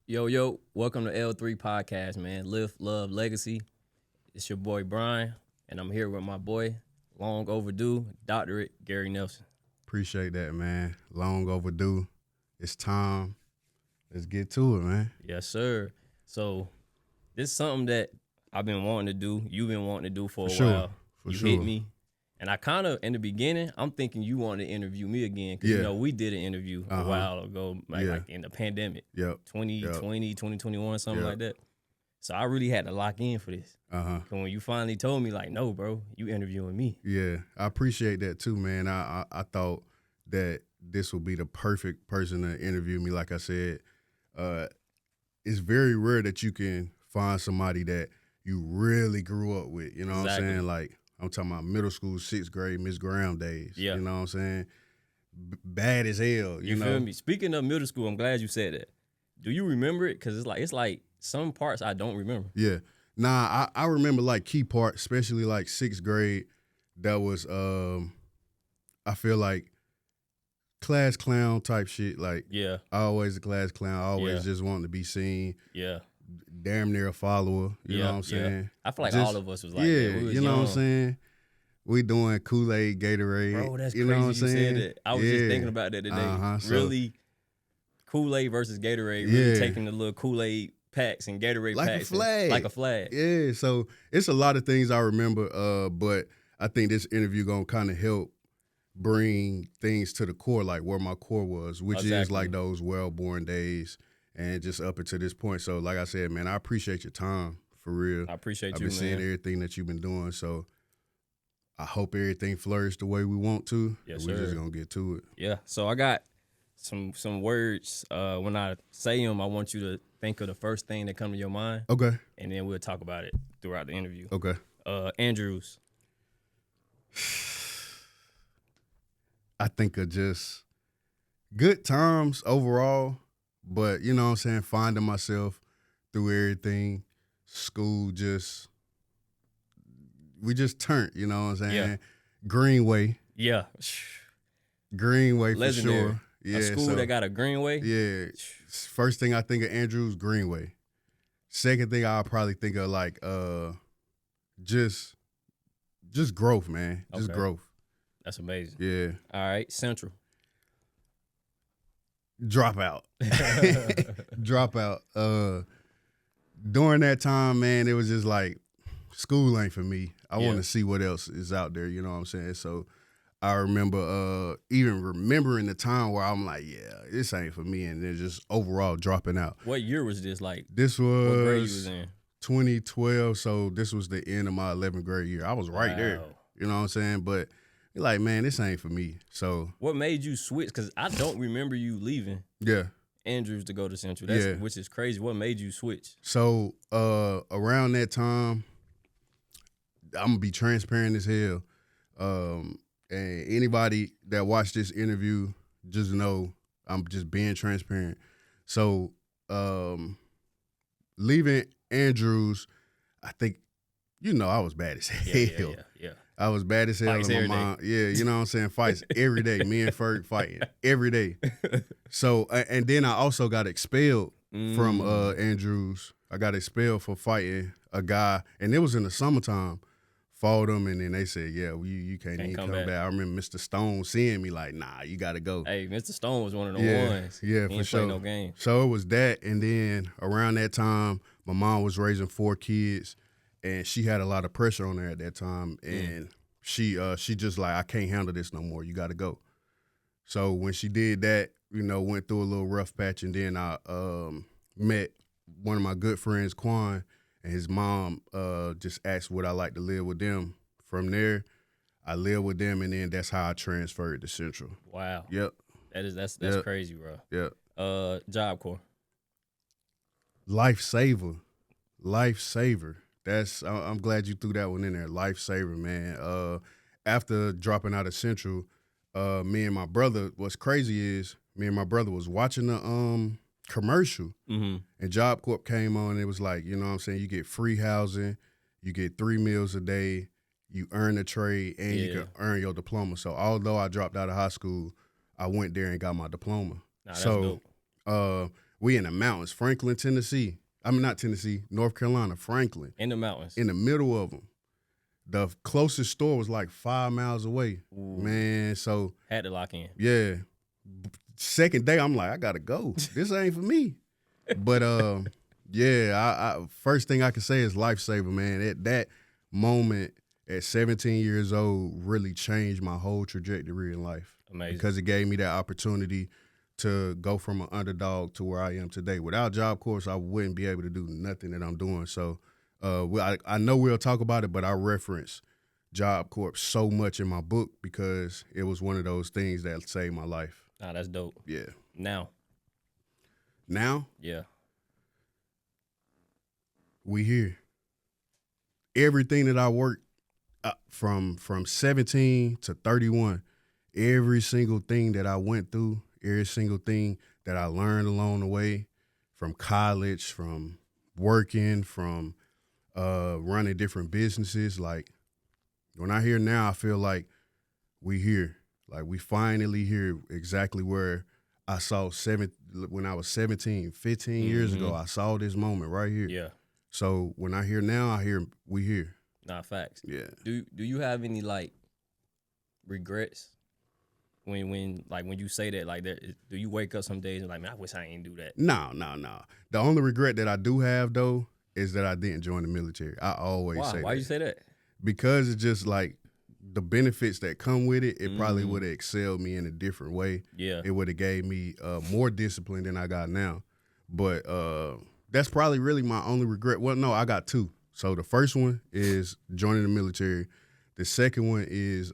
Yo, welcome to L3 Podcast, man. Live, love, legacy. It's your boy Brian, and I'm here with my boy, long overdue, doctorate, Gary Nelson. Appreciate that, man. Long overdue. It's time. Let's get to it, man. Yes, sir. So, this is something that I've been wanting to do. You've been wanting to do for a while. You hit me. And I kind of, in the beginning, I'm thinking you wanted to interview me again. Because, we did an interview a while ago, like in the pandemic. 2020, 2021, something like that. So I really had to lock in for this. And when you finally told me, like, no, bro, you interviewing me. Yeah, I appreciate that too, man. I thought that this would be the perfect person to interview me. Like I said, it's very rare that you can find somebody that you really grew up with. You know what I'm saying? Like, I'm talking about middle school, 6th grade, Miss Graham days. Yeah. You know what I'm saying? Bad as hell. You know? Feel me? Speaking of middle school, I'm glad you said that. Do you remember it? Because it's like some parts I don't remember. Yeah. Nah, I remember like key parts, especially like 6th grade. That was, I feel like class clown type shit. Like, always a class clown, always just wanting to be seen. Yeah. Damn near a follower. You know what I'm saying? I feel like all of us was like that. We was you know young. what I'm saying? We doing Kool-Aid, Gatorade. Bro, that's you crazy know what I'm you saying? said that. I was just thinking about that today. Really, Kool-Aid versus Gatorade, really taking the little Kool-Aid packs and Gatorade like packs. A flag. Like a flag. Yeah, so it's a lot of things I remember, but I think this interview gonna kind of help bring things to the core, like where my core was, which is like those well-born days and just up until this point. So like I said, man, I appreciate your time, for real. I appreciate I've you, been seeing everything that you've been doing, so I hope everything flourished the way we want to. Yes, We're sir. just gonna get to it. Yeah, so I got some words. When I say them, I want you to think of the first thing that come to your mind. Okay. And then we'll talk about it throughout the interview. Okay. Andrews. I think of just good times overall, but you know what I'm saying, finding myself through everything. School we just turned, you know what I'm saying? Yeah. Greenway. Yeah. Greenway Legendary. for sure. Yeah, a school that got a Greenway. Yeah. First thing I think of Andrews, Greenway. Second thing I'll probably think of like just growth, man. Just growth. That's amazing. Yeah. All right, Central. Dropout. Dropout. During that time, man, it was just like, school ain't for me. I want to see what else is out there, you know what I'm saying? So I remember even remembering the time where I'm like, yeah, this ain't for me, and then just overall dropping out. What year was this like? This was what grade you was in? 2012, so this was the end of my 11th grade year. I was right there, you know what I'm saying? But you're like, man, this ain't for me. So what made you switch? Because I don't remember you leaving Andrews to go to Central, which is crazy. What made you switch? So around that time, I'm going to be transparent as hell. And anybody that watched this interview, just know I'm just being transparent. So leaving Andrews, I think, I was bad as hell. Yeah. I was bad as hell. Fights every day. Yeah, you know what I'm saying? Fights every day. Me and Ferg fighting every day. So, and then I also got expelled from Andrews. I got expelled for fighting a guy, and it was in the summertime. Fought him, and then they said, yeah, you can't even come back. I remember Mr. Stone seeing me like, nah, you got to go. Hey, Mr. Stone was one of the ones. Yeah, he for sure. Play no game. So it was that, and then around that time, my mom was raising 4 kids, and she had a lot of pressure on her at that time, and she just like, I can't handle this no more. You got to go. So when she did that, went through a little rough patch, and then I met one of my good friends, Quan, and his mom just asked would I like to live with them. From there, I lived with them, and then that's how I transferred to Central. Wow. Yep. That's crazy, bro. Yep. Job Corps. Lifesaver. I'm glad you threw that one in there. Lifesaver, man. After dropping out of Central, me and my brother, what's crazy is me and my brother was watching the commercial, and Job Corp came on. And it was like, you know what I'm saying, you get free housing, you get 3 meals a day, you earn a trade, and you can earn your diploma. So although I dropped out of high school, I went there and got my diploma. Nah, that's dope. We in the mountains, Franklin, Tennessee. I mean, not Tennessee, North Carolina, Franklin. In the mountains. In the middle of them. The closest store was like 5 miles away. Ooh. Man, so. Had to lock in. Yeah. Second day, I'm like, I got to go. This ain't for me. But, I first thing I can say is lifesaver, man. At that moment, at 17 years old, really changed my whole trajectory in life. Amazing. Because it gave me that opportunity to go from an underdog to where I am today. Without Job Corps, I wouldn't be able to do nothing that I'm doing. So I know we'll talk about it, but I reference Job Corps so much in my book because it was one of those things that saved my life. Nah, that's dope. Yeah. Now? Yeah. We here. Everything that I worked from 17 to 31, every single thing that I went through, every single thing that I learned along the way, from college, from working, from running different businesses. Like, when I hear now, I feel like we here. Like, we finally here exactly where I saw when I was 17, 15 years ago. I saw this moment right here. Yeah. So when I hear now, I hear we here. Nah, facts. Yeah. Do you have any, like, regrets when you say that? Like, do you wake up some days and like, man, I wish I ain't do that? No. The only regret that I do have, though, is that I didn't join the military. I always say that. Why you say that? Because it's just like the benefits that come with it, it probably would have excelled me in a different way. Yeah. It would have gave me more discipline than I got now. But that's probably really my only regret. Well, no, I got two. So the first one is joining the military. The second one is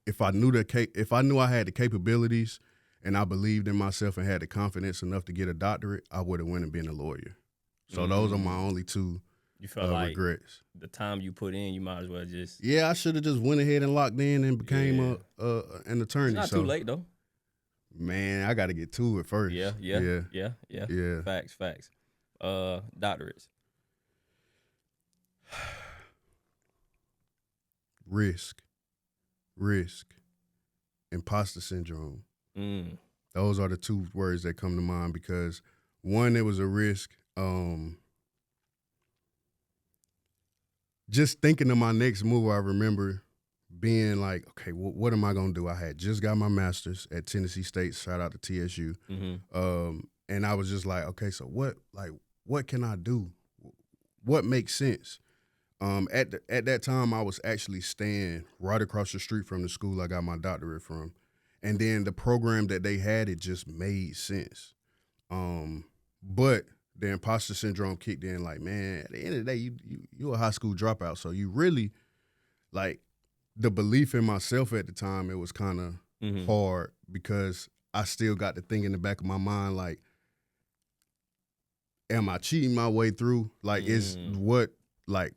if I knew I had the capabilities and I believed in myself and had the confidence enough to get a doctorate, I would have went and been a lawyer. So those are my only two you feel like regrets. The time you put in, you might as well just. Yeah, I should have just went ahead and locked in and became an attorney. It's not too late though. Man, I got to get to it first. Yeah. Facts. Doctorates. Risk, imposter syndrome. Those are the two words that come to mind because one, it was a risk. Just thinking of my next move, I remember being like, okay, what am I going to do? I had just got my master's at Tennessee State. Shout out to TSU. And I was just like, okay, so what can I do? What makes sense? At that time, I was actually staying right across the street from the school I got my doctorate from. And then the program that they had, it just made sense. But the imposter syndrome kicked in like, man, at the end of the day, you're a high school dropout. So you really, like, the belief in myself at the time, it was kind of hard because I still got the thing in the back of my mind, like, am I cheating my way through? Like,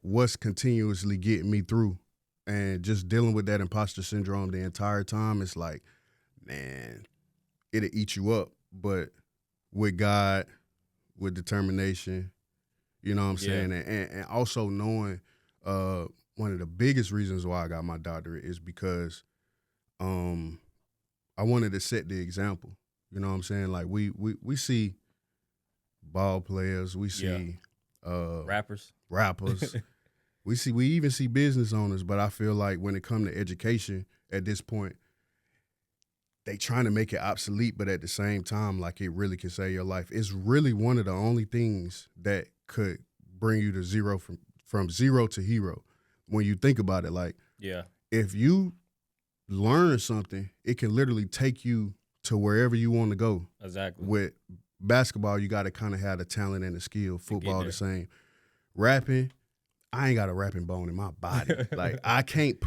what's continuously getting me through? And just dealing with that imposter syndrome the entire time, it's like, man, it'll eat you up. But with God, with determination, you know what I'm saying? And also knowing one of the biggest reasons why I got my doctorate is because I wanted to set the example. You know what I'm saying? Like, we see ball players, we see rappers. we even see business owners, but I feel like when it comes to education at this point, they trying to make it obsolete, but at the same time, like, it really can save your life. It's really one of the only things that could bring you to zero from zero to hero. When you think about it, like, if you learn something, it can literally take you to wherever you want to go. Exactly. With basketball, you got to kind of have the talent and the skill. Football, the same. Rapping, I ain't got a rapping bone in my body. Like, I can't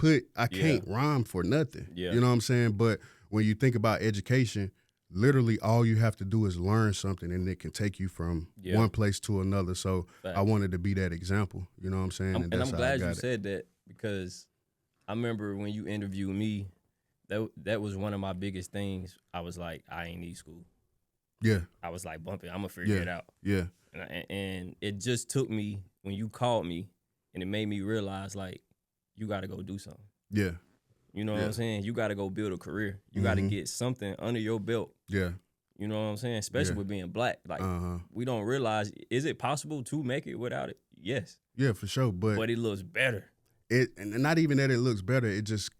rhyme for nothing. Yeah. You know what I'm saying? But when you think about education, literally all you have to do is learn something and it can take you from one place to another. So I wanted to be that example. You know what I'm saying? And I'm glad you said that because I remember when you interviewed me, that was one of my biggest things. I was like, I ain't need school. Yeah. I was like, bump it. I'm going to figure it out. Yeah. And it just took me, when you called me, and it made me realize, like, you got to go do something. Yeah. You know what I'm saying? You got to go build a career. You got to get something under your belt. Yeah. You know what I'm saying? Especially with being black. Like, we don't realize, is it possible to make it without it? Yes. Yeah, for sure. But it looks better. And not even that it looks better, it just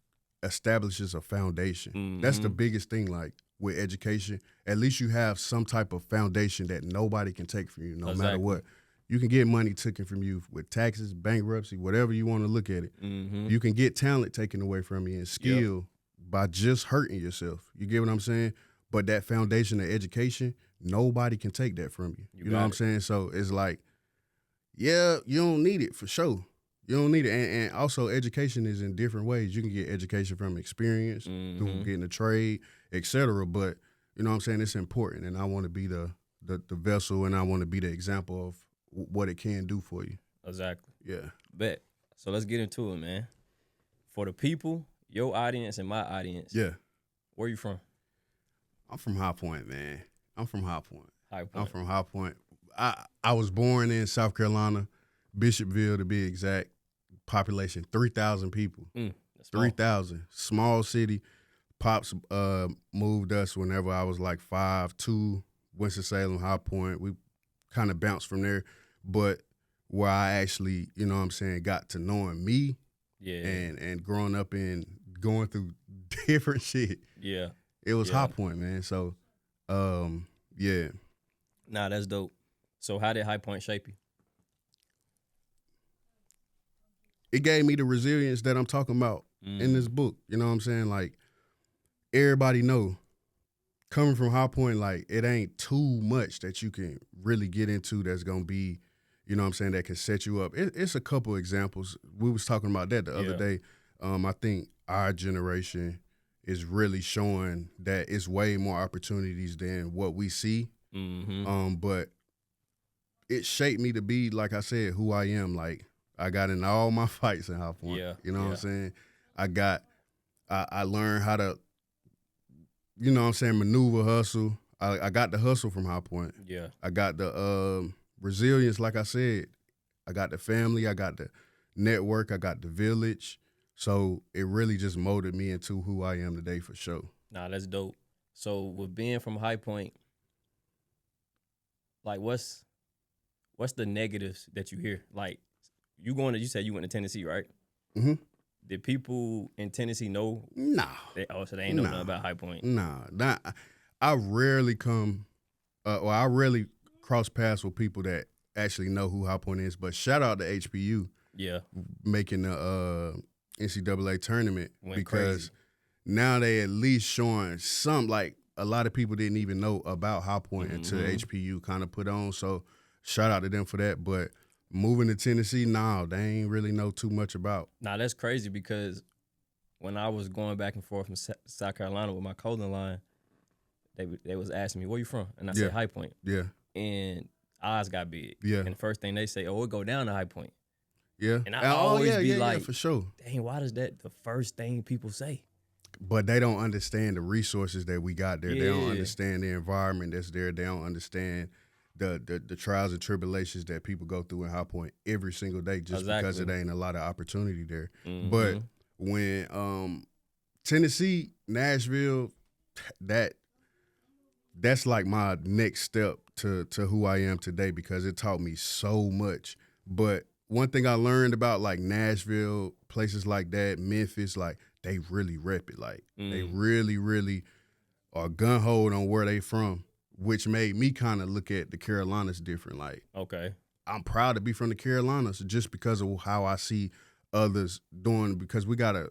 establishes a foundation. That's the biggest thing, like, with education. At least you have some type of foundation that nobody can take from you, no matter what. You can get money taken from you with taxes, bankruptcy, whatever you want to look at it. You can get talent taken away from you and skill by just hurting yourself. You get what I'm saying? But that foundation of education, nobody can take that from you. You know what I'm saying? So it's like, yeah, you don't need it for sure. You don't need it. And also education is in different ways. You can get education from experience, through getting a trade, etc. But, you know what I'm saying, it's important. And I want to be the vessel, and I want to be the example of what it can do for you. Exactly. Yeah. Bet. So let's get into it, man. For the people, your audience and my audience. Yeah. Where you from? I'm from High Point, man. I'm from High Point. I'm from High Point. I was born in South Carolina, Bishopville to be exact. Population 3,000 people. 3,000. Small city. Pops moved us whenever I was like 5 to Winston-Salem, High Point. We kind of bounced from there. But where I actually, you know what I'm saying, got to knowing me and growing up and going through different shit. Yeah. It was High Point, man. So, yeah. Nah, that's dope. So how did High Point shape you? It gave me the resilience that I'm talking about in this book. You know what I'm saying? Like, everybody know, coming from High Point, like, it ain't too much that you can really get into that's going to be, you know what I'm saying, that can set you up. It's a couple examples. We was talking about that the other day. I think our generation is really showing that it's way more opportunities than what we see. But it shaped me to be, like I said, who I am. Like, I got in all my fights in High Point. You know what I'm saying? I learned how to, you know what I'm saying, maneuver, hustle. I got the hustle from High Point. Yeah. I got the resilience, like I said. I got the family. I got the network. I got the village. So it really just molded me into who I am today for sure. Nah, that's dope. So with being from High Point, like what's the negatives that you hear? Like you said you went to Tennessee, right? Did people in Tennessee know? Nah. So they ain't know nothing about High Point? Nah. I rarely I rarely cross paths with people that actually know who High Point is. But shout out to HBU. Yeah. Making the NCAA tournament because crazy. Now they at least showing some, like a lot of people didn't even know about High Point until HBU kind of put on. So shout out to them for that. But moving to Tennessee, they ain't really know too much about. Nah, that's crazy because when I was going back and forth from South Carolina with my clothing line, they was asking me, where you from? And I said High Point. Yeah. And eyes got big. Yeah. And the first thing they say, we'll go down to High Point. Yeah. And I always be like, for sure. Dang, why is that the first thing people say? But they don't understand the resources that we got there. They don't understand the environment that's there. They don't understand the trials and tribulations that people go through in High Point every single day just because it ain't a lot of opportunity there. But when Tennessee, Nashville, that's like my next step to who I am today because it taught me so much. But one thing I learned about like Nashville, places like that, Memphis, like they really rep it. Like they really, really are gun-ho on where they from, which made me kind of look at the Carolinas different. Like, okay, I'm proud to be from the Carolinas just because of how I see others doing, because we got a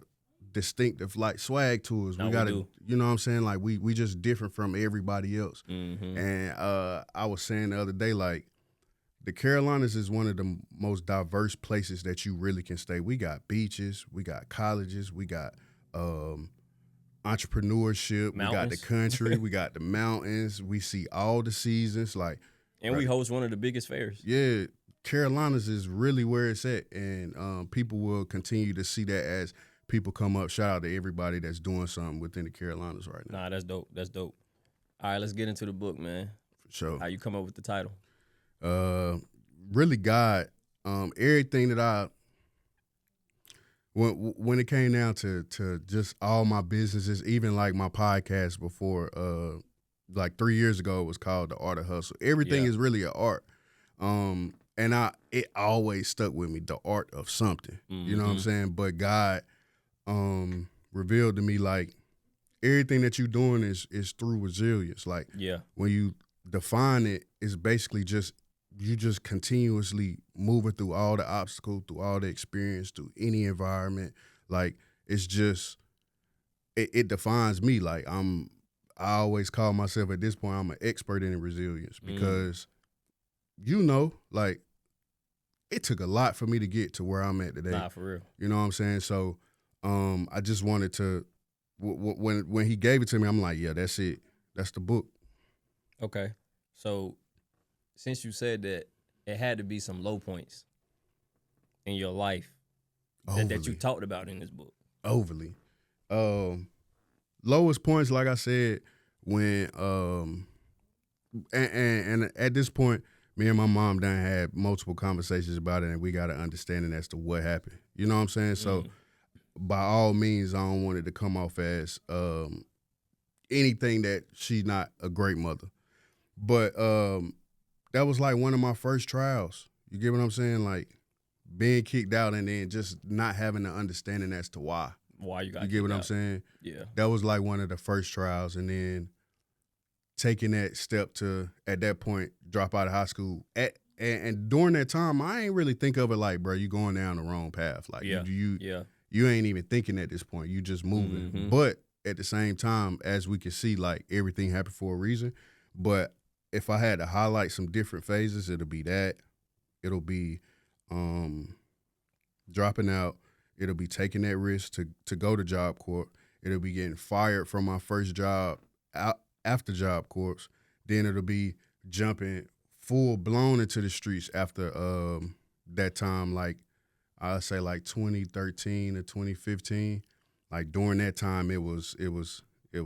distinctive like swag to us. We got to, you know what I'm saying? Like we just different from everybody else. And I was saying the other day, like, the Carolinas is one of the most diverse places that you really can stay. We got beaches, we got colleges, we got entrepreneurship, we got the country, we got the mountains, we see all the seasons. Like, and we host one of the biggest fairs. Yeah, Carolinas is really where it's at, and people will continue to see that as people come up. Shout out to everybody that's doing something within the Carolinas right now. Nah, that's dope. That's dope. All right, let's get into the book, man. For sure. How you come up with the title? Really God, everything that when it came down to just all my businesses, even like my podcast before, like 3 years ago, it was called The Art of Hustle. Everything is really an art. And it always stuck with me, the art of something. You know what I'm saying? But God revealed to me, like, everything that you're doing is through resilience. Like, when you define it, it's basically just you just continuously moving through all the obstacles, through all the experience, through any environment. Like, it's just it defines me. Like, I always call myself at this point, I'm an expert in resilience because like, it took a lot for me to get to where I'm at today. Nah, for real. You know what I'm saying? So I just wanted to when he gave it to me, I'm like, yeah, that's it. That's the book. Okay. So since you said that it had to be some low points in your life that you talked about in this book. Overly. Lowest points, like I said, when and at this point, me and my mom done had multiple conversations about it, and we got an understanding as to what happened. You know what I'm saying? So by all means, I don't want it to come off as anything that she's not a great mother. But that was like one of my first trials. You get what I'm saying? Like, being kicked out and then just not having the understanding as to why. Why you got You get what I'm saying? Yeah. That was like one of the first trials. And then taking that step to, at that point, drop out of high school. And during that time, I ain't really think of it like, bro, you going down the wrong path. Like, you ain't even thinking at this point. You just moving. But at the same time, as we can see, like, everything happened for a reason. But if I had to highlight some different phases, it'll be that. It'll be dropping out. It'll be taking that risk to go to Job Corps. It'll be getting fired from my first job out after Job Corps. Then it'll be jumping full blown into the streets after that time, like I'll say like 2013 to 2015. Like, during that time, it was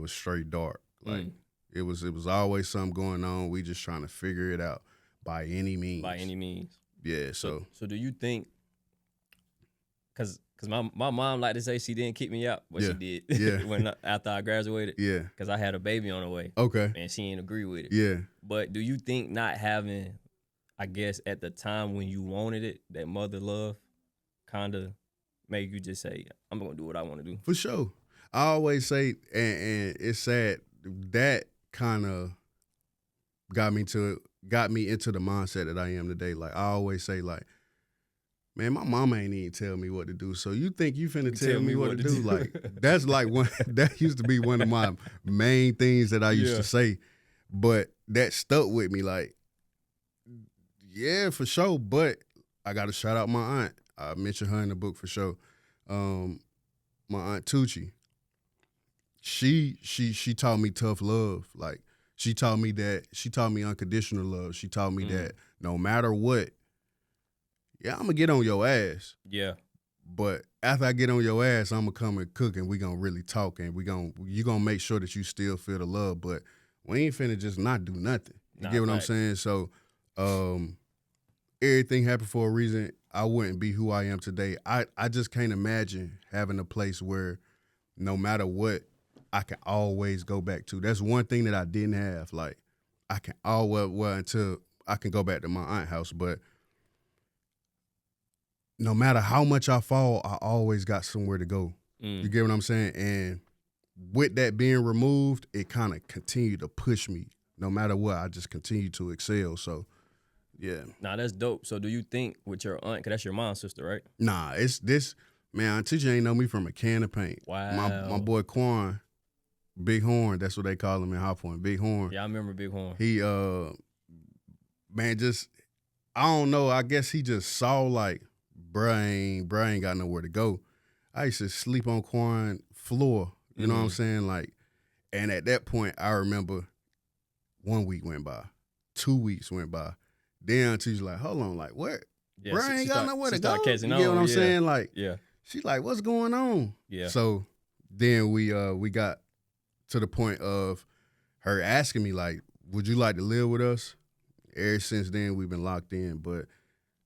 straight dark. Like, it was always something going on. We just trying to figure it out by any means. By any means. Yeah. So do you think? Because my mom liked to say she didn't kick me out, but she did. Yeah. After I graduated. Yeah. Because I had a baby on the way. Okay. And she didn't agree with it. Yeah. But do you think not having, I guess, at the time when you wanted it, that mother love kind of made you just say, I'm going to do what I want to do? For sure. I always say, and it's sad, that kind of got me into the mindset that I am today. Like, I always say, like, man, my mama ain't even tell me what to do. So you think you finna tell me what to do? Like, that's like that used to be one of my main things that I used to say. But that stuck with me. Like, yeah, for sure. But I got to shout out my aunt. I mentioned her in the book for sure. My aunt Tucci. She taught me tough love. Like, she taught me unconditional love. She taught me that no matter what, yeah, I'm gonna get on your ass. Yeah. But after I get on your ass, I'm gonna come and cook, and we gonna really talk, and you gonna make sure that you still feel the love. But we ain't finna just not do nothing. You get what I'm saying? So everything happened for a reason. I wouldn't be who I am today. I just can't imagine having a place where no matter what, I can always go back to. That's one thing that I didn't have. Like, I can until I can go back to my aunt's house, but no matter how much I fall, I always got somewhere to go. You get what I'm saying? And with that being removed, it kind of continued to push me. No matter what, I just continue to excel. So, yeah. Nah, that's dope. So do you think with your aunt, because that's your mom's sister, right? Nah, it's this. Man, Aunt Teacher ain't know me from a can of paint. Wow. My boy Quan, Big Horn, that's what they call him in High Point, Big Horn. Yeah, I remember Big Horn. He, man, just, I don't know, I guess he just saw, like, bruh ain't got nowhere to go. I used to sleep on Quan floor, you know what I'm saying? Like, and at that point, I remember 1 week went by, 2 weeks went by. Then she's like, hold on, like, what? Yeah, bruh ain't got nowhere to go. You get what I'm saying? Like, yeah. She like, what's going on? Yeah. So then we got to the point of her asking me, like, would you like to live with us? Ever since then, we've been locked in, but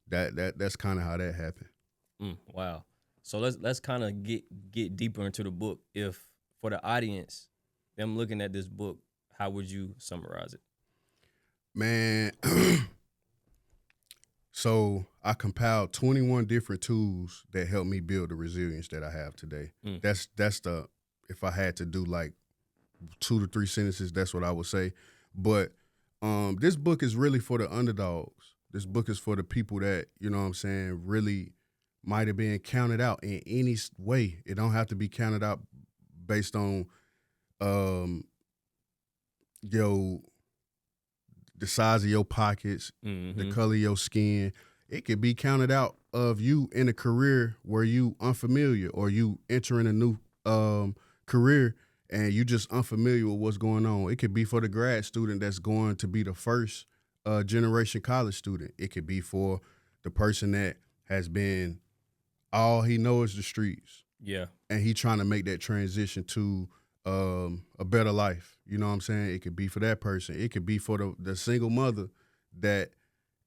that's kind of how that happened. Wow. So let's kind of get deeper into the book. If for the audience, them looking at this book, how would you summarize it? Man, so I compiled 21 different tools that helped me build the resilience that I have today. That's the, if I had to do like 2 to 3 sentences, that's what I would say. But this book is really for the underdogs. This book is for the people that, you know what I'm saying, really might have been counted out in any way. It don't have to be counted out based on the size of your pockets, the color of your skin. It could be counted out of you in a career where you unfamiliar, or you entering a new career and you just unfamiliar with what's going on. It could be for the grad student that's going to be the first generation college student. It could be for the person that has been, all he knows is the streets. Yeah. And he trying to make that transition to a better life. You know what I'm saying? It could be for that person. It could be for the single mother that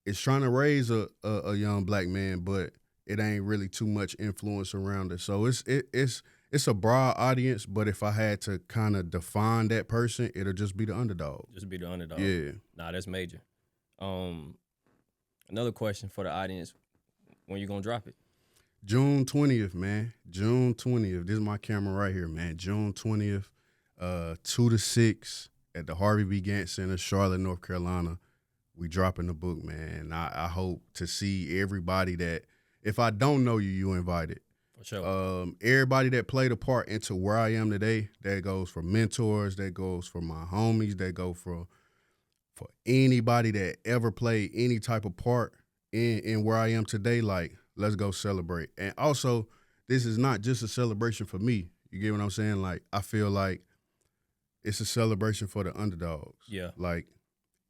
is trying to raise a young black man, but it ain't really too much influence around it. So it's a broad audience, but if I had to kind of define that person, it'll just be the underdog. Just be the underdog. Yeah. Nah, that's major. Another question for the audience: when you gonna drop it? June 20th, man. June 20th. This is my camera right here, man. June 20th, 2 to 6 at the Harvey B. Gantt Center, Charlotte, North Carolina. We dropping the book, man. I hope to see everybody that, if I don't know you, you invited. For sure. Everybody that played a part into where I am today, that goes for mentors, that goes for my homies, that go for anybody that ever played any type of part in where I am today. Like, let's go celebrate. And also, this is not just a celebration for me. You get what I'm saying? Like, I feel like it's a celebration for the underdogs. Yeah. Like,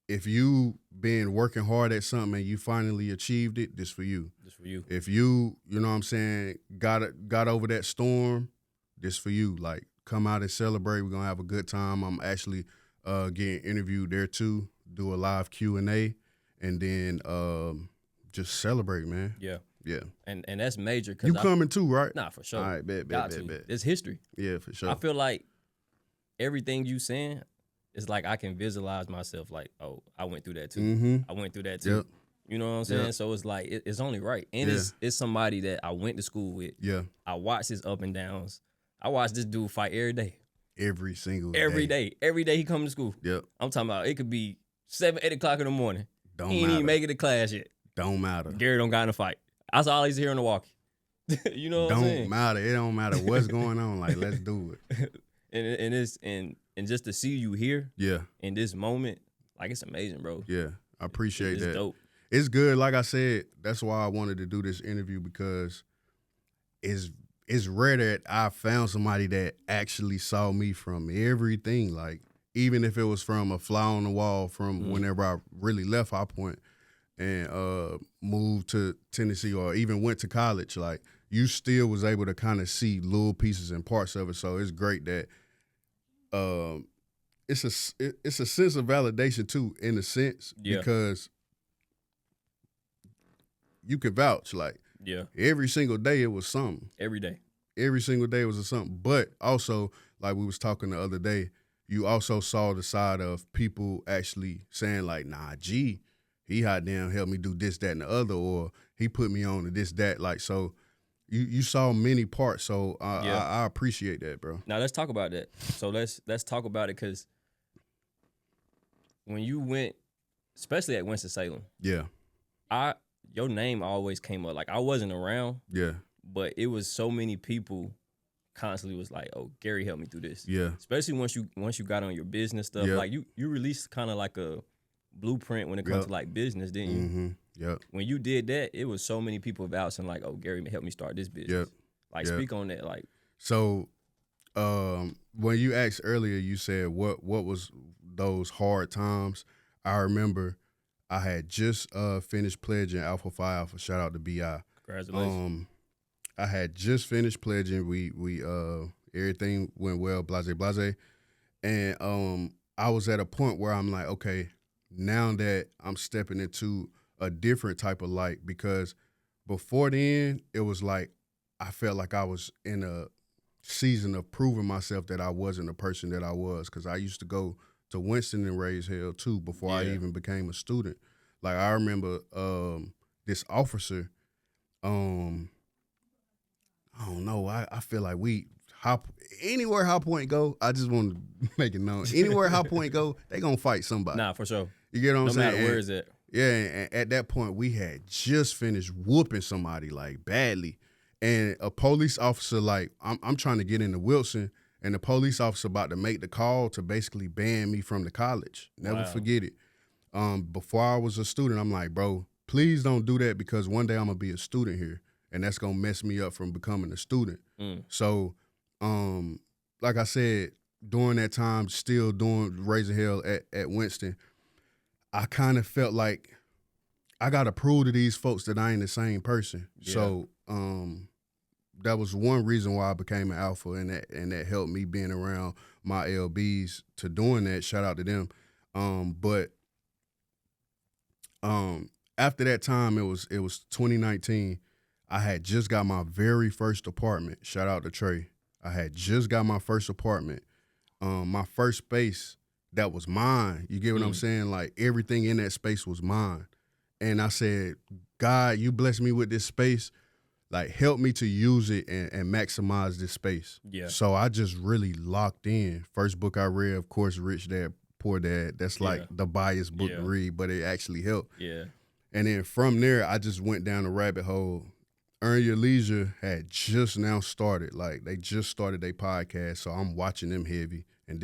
if you been working hard at something and you finally achieved it, this for you. This for you. If you know what I'm saying, got over that storm, this for you. Like, come out and celebrate. We're going to have a good time. I'm actually getting interviewed there too, do a live Q&A, and then just celebrate, man. Yeah. Yeah. And that's major. You coming too, right? Nah, for sure. All right, bet. It's history. Yeah, for sure. I feel like everything you saying, it's like I can visualize myself like, oh, I went through that too. Mm-hmm. I went through that too. Yep. You know what I'm saying? Yep. So it's like, it's only right. And it's somebody that I went to school with. Yeah. I watched his up and downs. I watched this dude fight every day. Every single day. Every day he come to school. Yep. I'm talking about, it could be 7, 8 o'clock in the morning. Don't he ain't matter. even make it to class yet. Don't matter. Gary don't got in a fight. That's all he's hearing to walk. You know what I'm saying? Don't matter. It don't matter what's going on. Like, let's do it. and just to see you here, Yeah. in this moment, like, it's amazing, bro. Yeah. I appreciate It's that. dope. It's good. Like I said, that's why I wanted to do this interview, because it's rare that I found somebody that actually saw me from everything. Like, even if it was from a fly on the wall from whenever I really left High Point and moved to Tennessee, or even went to college, like, you still was able to kind of see little pieces and parts of it. So it's great that it's a sense of validation too, in a sense, because you could vouch, like, every single day it was something. Every day. Every single day was something. But also, like we was talking the other day, you also saw the side of people actually saying, like, nah, G, he hot damn helped me do this, that, and the other, or he put me on to this, that. Like, so you saw many parts. So I appreciate that, bro. Now let's talk about that. So let's talk about it, because when you went, especially at Winston-Salem, your name always came up. Like, I wasn't around, but it was so many people constantly was like, oh, Gary helped me through this. Yeah. Especially once you got on your business stuff. Like, you released kind of like a blueprint when it comes to like business, didn't you? Mm-hmm. Yep. When you did that, it was so many people vouching like, oh, Gary helped me start this business. Like, speak on that. Like, so when you asked earlier, you said what was those hard times. I remember I had just finished pledging Alpha Phi Alpha. Shout out to BI. Congratulations. I had just finished pledging. We everything went well, blase. And I was at a point where I'm like, okay, now that I'm stepping into a different type of light, because before then it was like I felt like I was in a season of proving myself that I wasn't the person that I was, because I used to go to Winston and raise hell too before I even became a student. Like I remember this officer, I don't know, I feel like anywhere High Point go, I just want to make it known. Anywhere High Point go, they gonna fight somebody. Nah, for sure. You get what I'm saying? No matter where is it. Yeah, and at that point, we had just finished whooping somebody, like, badly. And a police officer, like, I'm trying to get into Wilson, and the police officer about to make the call to basically ban me from the college. Never forget it. Before I was a student, I'm like, bro, please don't do that because one day I'm going to be a student here, and that's going to mess me up from becoming a student. So, like I said, during that time, still raising hell at Winston, I kind of felt like I got to prove to these folks that I ain't the same person. Yeah. So that was one reason why I became an alpha, and that helped me being around my LBs to doing that. Shout out to them. But after that time, it was 2019. I had just got my very first apartment. Shout out to Trey. I had just got my first apartment. My first space that was mine. You get what I'm saying? Like everything in that space was mine. And I said, God, you blessed me with this space. Like help me to use it and maximize this space. Yeah. So I just really locked in. First book I read, of course, Rich Dad, Poor Dad. That's like the biased book to read, but it actually helped. Yeah. And then from there, I just went down a rabbit hole. Earn Your Leisure had just now started. Like they just started their podcast, so I'm watching them heavy. And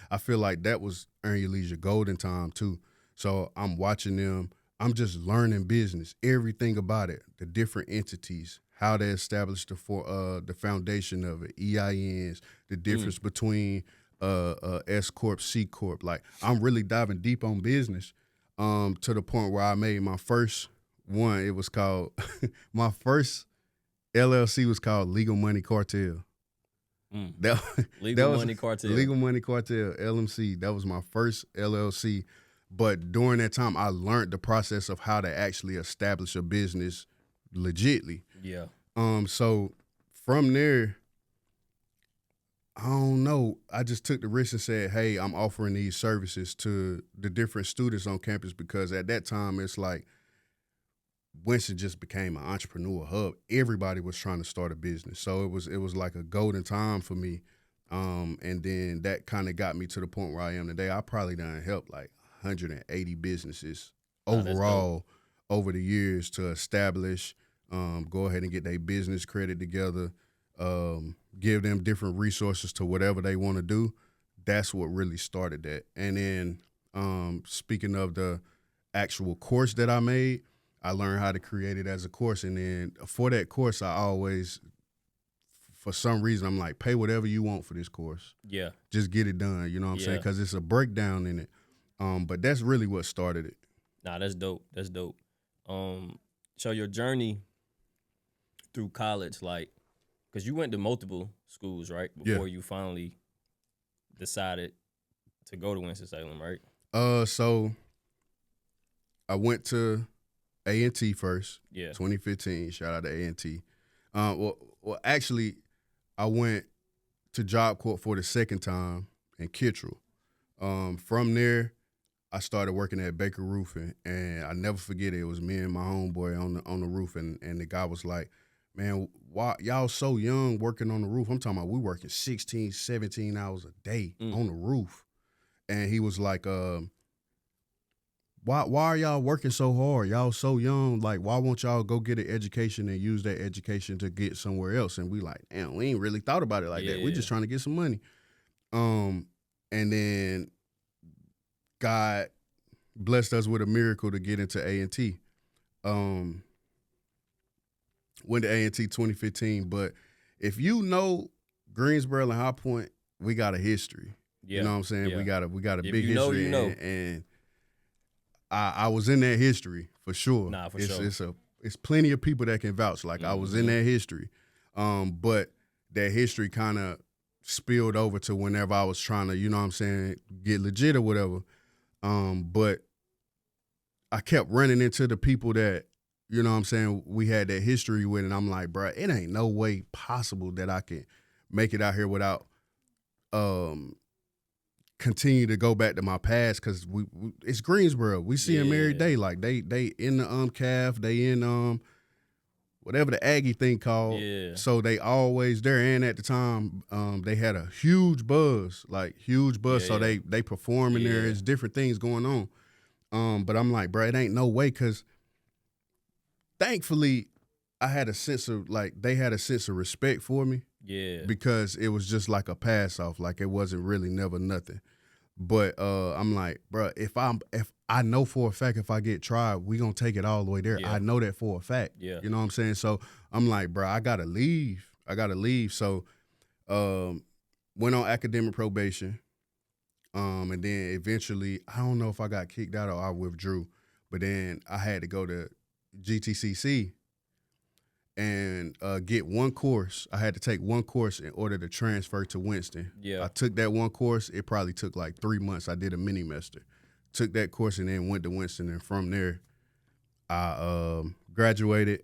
I feel like that was Earn Your Leisure golden time too. So I'm watching them. I'm just learning business, everything about it, the different entities, how they establish the foundation of it, EINs, the difference between S Corp, C Corp. Like I'm really diving deep on business to the point where I made my first one. It was called my first LLC was called Legal Money Cartel. Legal Money Cartel, LMC. That was my first LLC. But during that time, I learned the process of how to actually establish a business legitly. Yeah. So from there, I don't know. I just took the risk and said, hey, I'm offering these services to the different students on campus because at that time, it's like Winston just became an entrepreneur hub. Everybody was trying to start a business. So it was like a golden time for me. And then that kind of got me to the point where I am today. I probably done helped like 180 businesses overall over the years to establish, go ahead and get their business credit together, give them different resources to whatever they want to do. That's what really started that. And then speaking of the actual course that I made, I learned how to create it as a course. And then for that course, I always, for some reason, I'm like, pay whatever you want for this course. Yeah. Just get it done, you know what I'm saying? Because it's a breakdown in it. But that's really what started it. Nah, that's dope. That's dope. So your journey through college, like, because you went to multiple schools, right? Before you finally decided to go to Winston-Salem, right? So I went to A&T first. Yeah. 2015. Shout out to A&T. Well, actually, I went to Job Corps for the second time in Kittrell. From there, I started working at Baker Roofing, and I never forget it. It was me and my homeboy on the roof, and the guy was like, man, why y'all so young working on the roof? I'm talking about we working 16, 17 hours a day on the roof. And he was like, why are y'all working so hard? Y'all so young. Like, why won't y'all go get an education and use that education to get somewhere else? And we like, damn, we ain't really thought about it like that. We just trying to get some money. And then God blessed us with a miracle to get into A&T. Went to A&T 2015, but if you know Greensboro and High Point, we got a history. Yeah. You know what I'm saying? Yeah. We got a big history. And I was in that history for sure. Nah, for sure. It's plenty of people that can vouch. Like I was in that history. But that history kind of spilled over to whenever I was trying to, you know what I'm saying, get legit or whatever. But I kept running into the people that, you know what I'm saying, we had that history with, and I'm like, bro, it ain't no way possible that I can make it out here without kind continue to go back to my past because it's Greensboro. We see them every day. Like they in the calf, they in whatever the Aggie thing called. Yeah. So they always there. And at the time, they had a huge buzz. So they performing there. There's different things going on. But I'm like, bro, it ain't no way, because thankfully I had a sense of, like, they had a sense of respect for me. Yeah. Because it was just like a pass off. Like, it wasn't really never nothing. But I'm like, bro, if I know for a fact if I get tried, we gonna take it all the way there. Yeah. I know that for a fact. Yeah. You know what I'm saying? So I'm like, bro, I gotta leave. So went on academic probation. And then eventually, I don't know if I got kicked out or I withdrew, but then I had to go to GTCC and get one course. I had to take one course in order to transfer to Winston. Yeah. I took that one course. It probably took like 3 months. I did a mini-mester. Took that course and then went to Winston. And from there, I graduated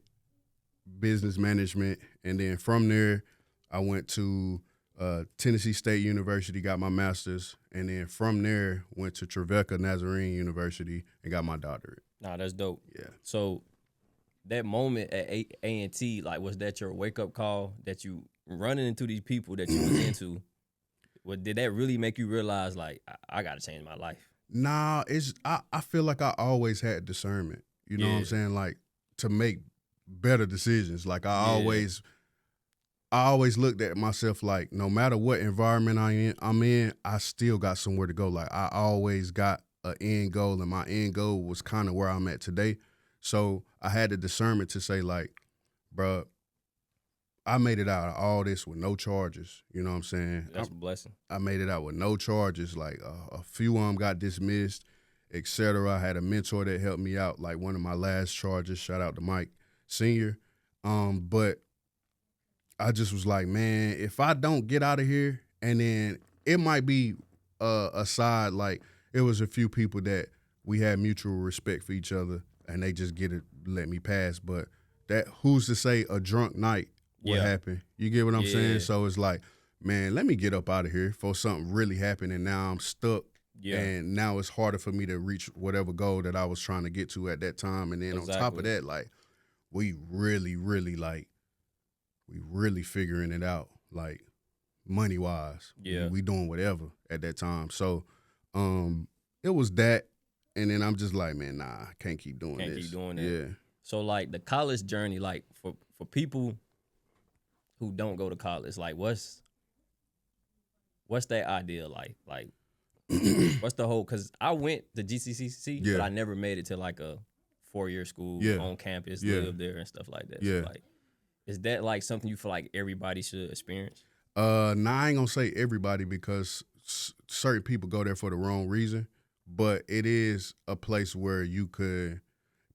business management. And then from there, I went to Tennessee State University, got my master's. And then from there, went to Trevecca Nazarene University and got my doctorate. Nah, that's dope. Yeah. So that moment at A&T, like, was that your wake-up call that you running into these people that you was into? Did that really make you realize, like, I got to change my life? Nah, I feel like I always had discernment. You know what I'm saying? Like, to make better decisions. Like, I always looked at myself like, no matter what environment I'm in, I still got somewhere to go. Like, I always got an end goal, and my end goal was kind of where I'm at today. So I had the discernment to say, like, bro, I made it out of all this with no charges. You know what I'm saying? That's a blessing. I made it out with no charges. Like, a few of them got dismissed, et cetera. I had a mentor that helped me out, like one of my last charges. Shout out to Mike Sr. But I just was like, man, if I don't get out of here, and then it might be a side, like, it was a few people that we had mutual respect for each other, and they just let me pass. But that, who's to say a drunk night would happen? You get what I'm saying? So it's like, man, let me get up out of here before something really happened, and now I'm stuck. Yeah. And now it's harder for me to reach whatever goal that I was trying to get to at that time. And then on top of that, like, we really figuring it out, like, money wise. Yeah. We doing whatever at that time. So it was that. And then I'm just like, man, nah, I can't keep doing this. Can't keep doing that. Yeah. So, like, the college journey, like, for people who don't go to college, like, what's that ideal like? Like, what's the whole? Because I went to GCCC, but I never made it to, like, a 4-year school on campus, live there and stuff like that. Yeah. So, like, is that, like, something you feel like everybody should experience? Nah, I ain't gonna say everybody, because certain people go there for the wrong reason. But it is a place where you could,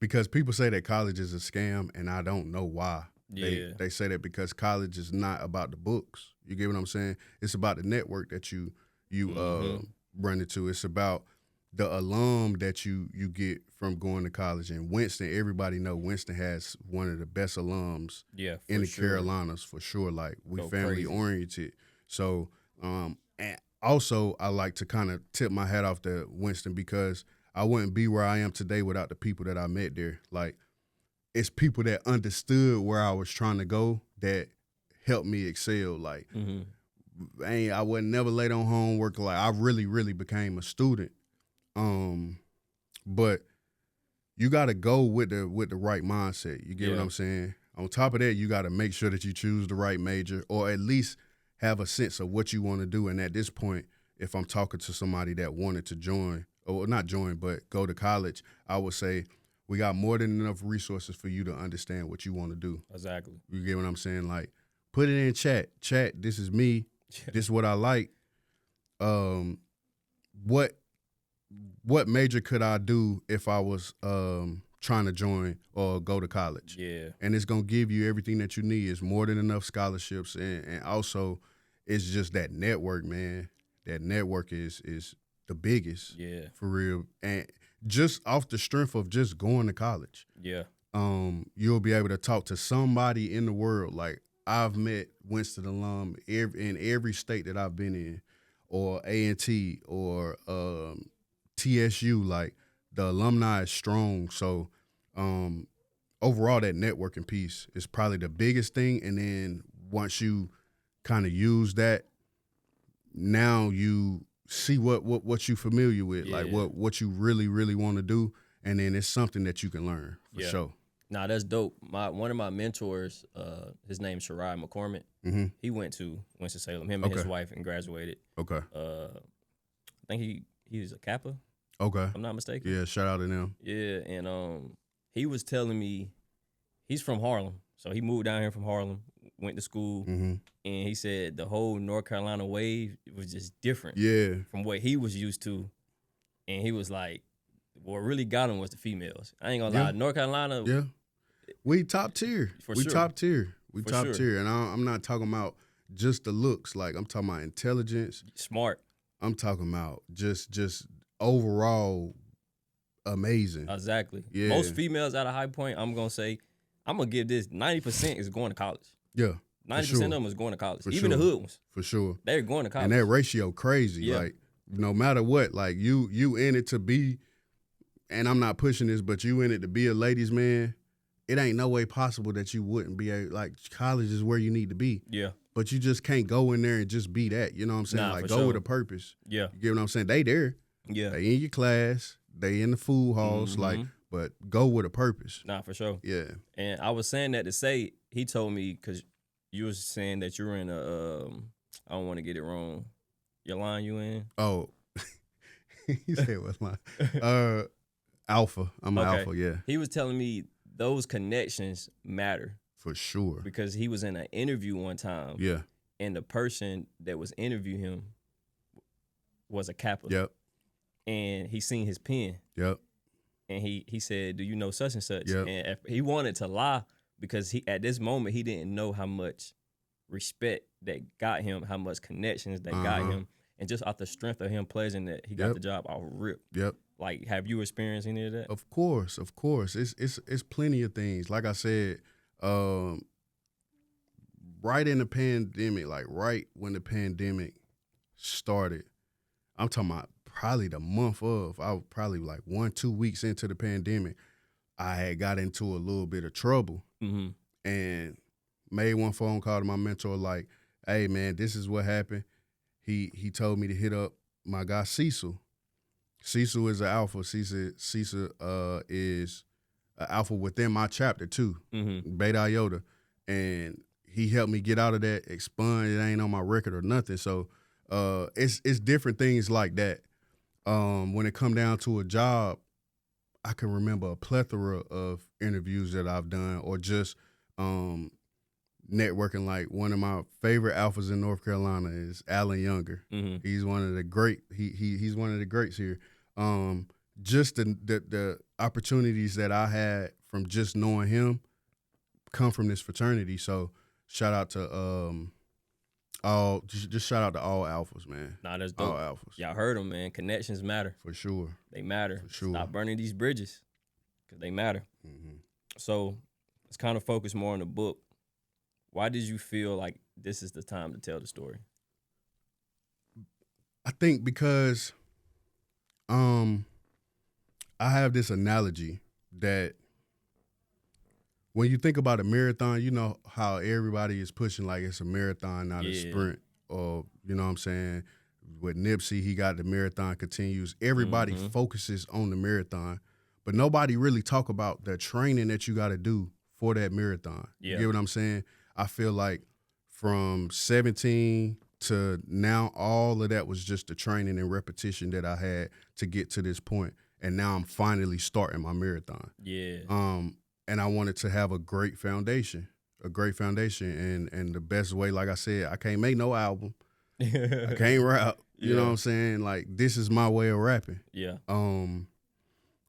because people say that college is a scam, and I don't know why. Yeah. They say that because college is not about the books. You get what I'm saying? It's about the network that you run into. It's about the alum that you get from going to college. And Winston, everybody know Winston has one of the best alums in the Carolinas, for sure. Like, we family oriented. So, and also, I like to kind of tip my hat off to Winston, because I wouldn't be where I am today without the people that I met there. Like, it's people that understood where I was trying to go that helped me excel. Like, I wasn't never late on homework. Like, I really became a student. But you got to go with the right mindset. You get what I'm saying? On top of that, you got to make sure that you choose the right major, or at least have a sense of what you want to do. And at this point, if I'm talking to somebody that wanted to join, or not join, but go to college, I would say we got more than enough resources for you to understand what you want to do. Exactly. You get what I'm saying? Like, put it in chat. Chat, this is me. This is what I like. What major could I do if I was trying to join or go to college? Yeah. And it's going to give you everything that you need. It's more than enough scholarships. And also, it's just that network, man. That network is the biggest. Yeah. For real. And just off the strength of just going to college. Yeah. You'll be able to talk to somebody in the world. Like, I've met Winston alum in every state that I've been in, or A&T or TSU, like the alumni is strong. So overall, that networking piece is probably the biggest thing. And then once you kind of use that, now you see what you familiar with, like what you really, really want to do. And then it's something that you can learn for sure. Nah, that's dope. One of my mentors, his name's Shirai McCormick. Mm-hmm. He went to Winston-Salem, him and his wife, and graduated. Okay. I think he's a Kappa. Okay. If I'm not mistaken. Yeah, shout out to them. Yeah, and he was telling me he's from Harlem. So he moved down here from Harlem, went to school, and he said the whole North Carolina wave was just different from what he was used to. And he was like, what really got him was the females. I ain't gonna lie, North Carolina. Yeah, we top tier. We top tier. We top tier. And I'm not talking about just the looks. Like, I'm talking about intelligence. Smart. I'm talking about just overall amazing. Exactly. Yeah. Most females at a high point, I'm gonna say, I'm gonna give this 90% is going to college. Yeah. 90% of them is going to college. Even the hood ones. For sure. They're going to college. And that ratio crazy. Yeah. Like, no matter what, like you in it to be, and I'm not pushing this, but you in it to be a ladies' man, it ain't no way possible that you wouldn't be like, college is where you need to be. Yeah. But you just can't go in there and just be that. You know what I'm saying? Like, go with a purpose. Yeah. You get what I'm saying? They there. Yeah. They in your class. They in the food halls. Like, but go with a purpose. Nah, for sure. Yeah. And I was saying that to say, he told me, because you was saying that you were in a, I don't want to get it wrong. Your line you in? Oh. He said what's line? Alpha. I'm an alpha, yeah. He was telling me those connections matter. For sure. Because he was in an interview one time. Yeah. And the person that was interviewing him was a Kappa. Yep. And he seen his pen. Yep. And he said, do you know such and such? Yep. And he wanted to lie because he at this moment he didn't know how much respect that got him, how much connections that got him. And just off the strength of him pledging that he got the job off rip. Yep. Like, have you experienced any of that? Of course. It's plenty of things. Like I said, right in the pandemic, like right when the pandemic started, I'm talking about probably the month of, I was probably like 1-2 weeks into the pandemic, I had got into a little bit of trouble and made one phone call to my mentor like, hey, man, this is what happened. He told me to hit up my guy Cecil. Cecil is an alpha. Cecil is an alpha within my chapter too, Beta Iota. And he helped me get out of that, expunge. It ain't on my record or nothing. So it's different things like that. When it come down to a job, I can remember a plethora of interviews that I've done or just networking. Like, one of my favorite alphas in North Carolina is Alan Younger. He's one of the he's one of the greats here. Just the opportunities that I had from just knowing him come from this fraternity. So shout out to all alphas, man. Nah, that's dope. All alphas. Y'all heard them, man. Connections matter. For sure. They matter. For sure. Stop burning these bridges because they matter. So let's kind of focus more on the book. Why did you feel like this is the time to tell the story? I think because I have this analogy that when you think about a marathon, you know how everybody is pushing like it's a marathon, not a sprint. Or, you know what I'm saying? With Nipsey, he got the marathon continues. Everybody focuses on the marathon, but nobody really talk about the training that you got to do for that marathon. You get what I'm saying? I feel like from 17 to now, all of that was just the training and repetition that I had to get to this point. And now I'm finally starting my marathon. Yeah. And I wanted to have a great foundation. And the best way, like I said, I can't make no album. I can't rap. You know what I'm saying? Like, this is my way of rapping. Yeah.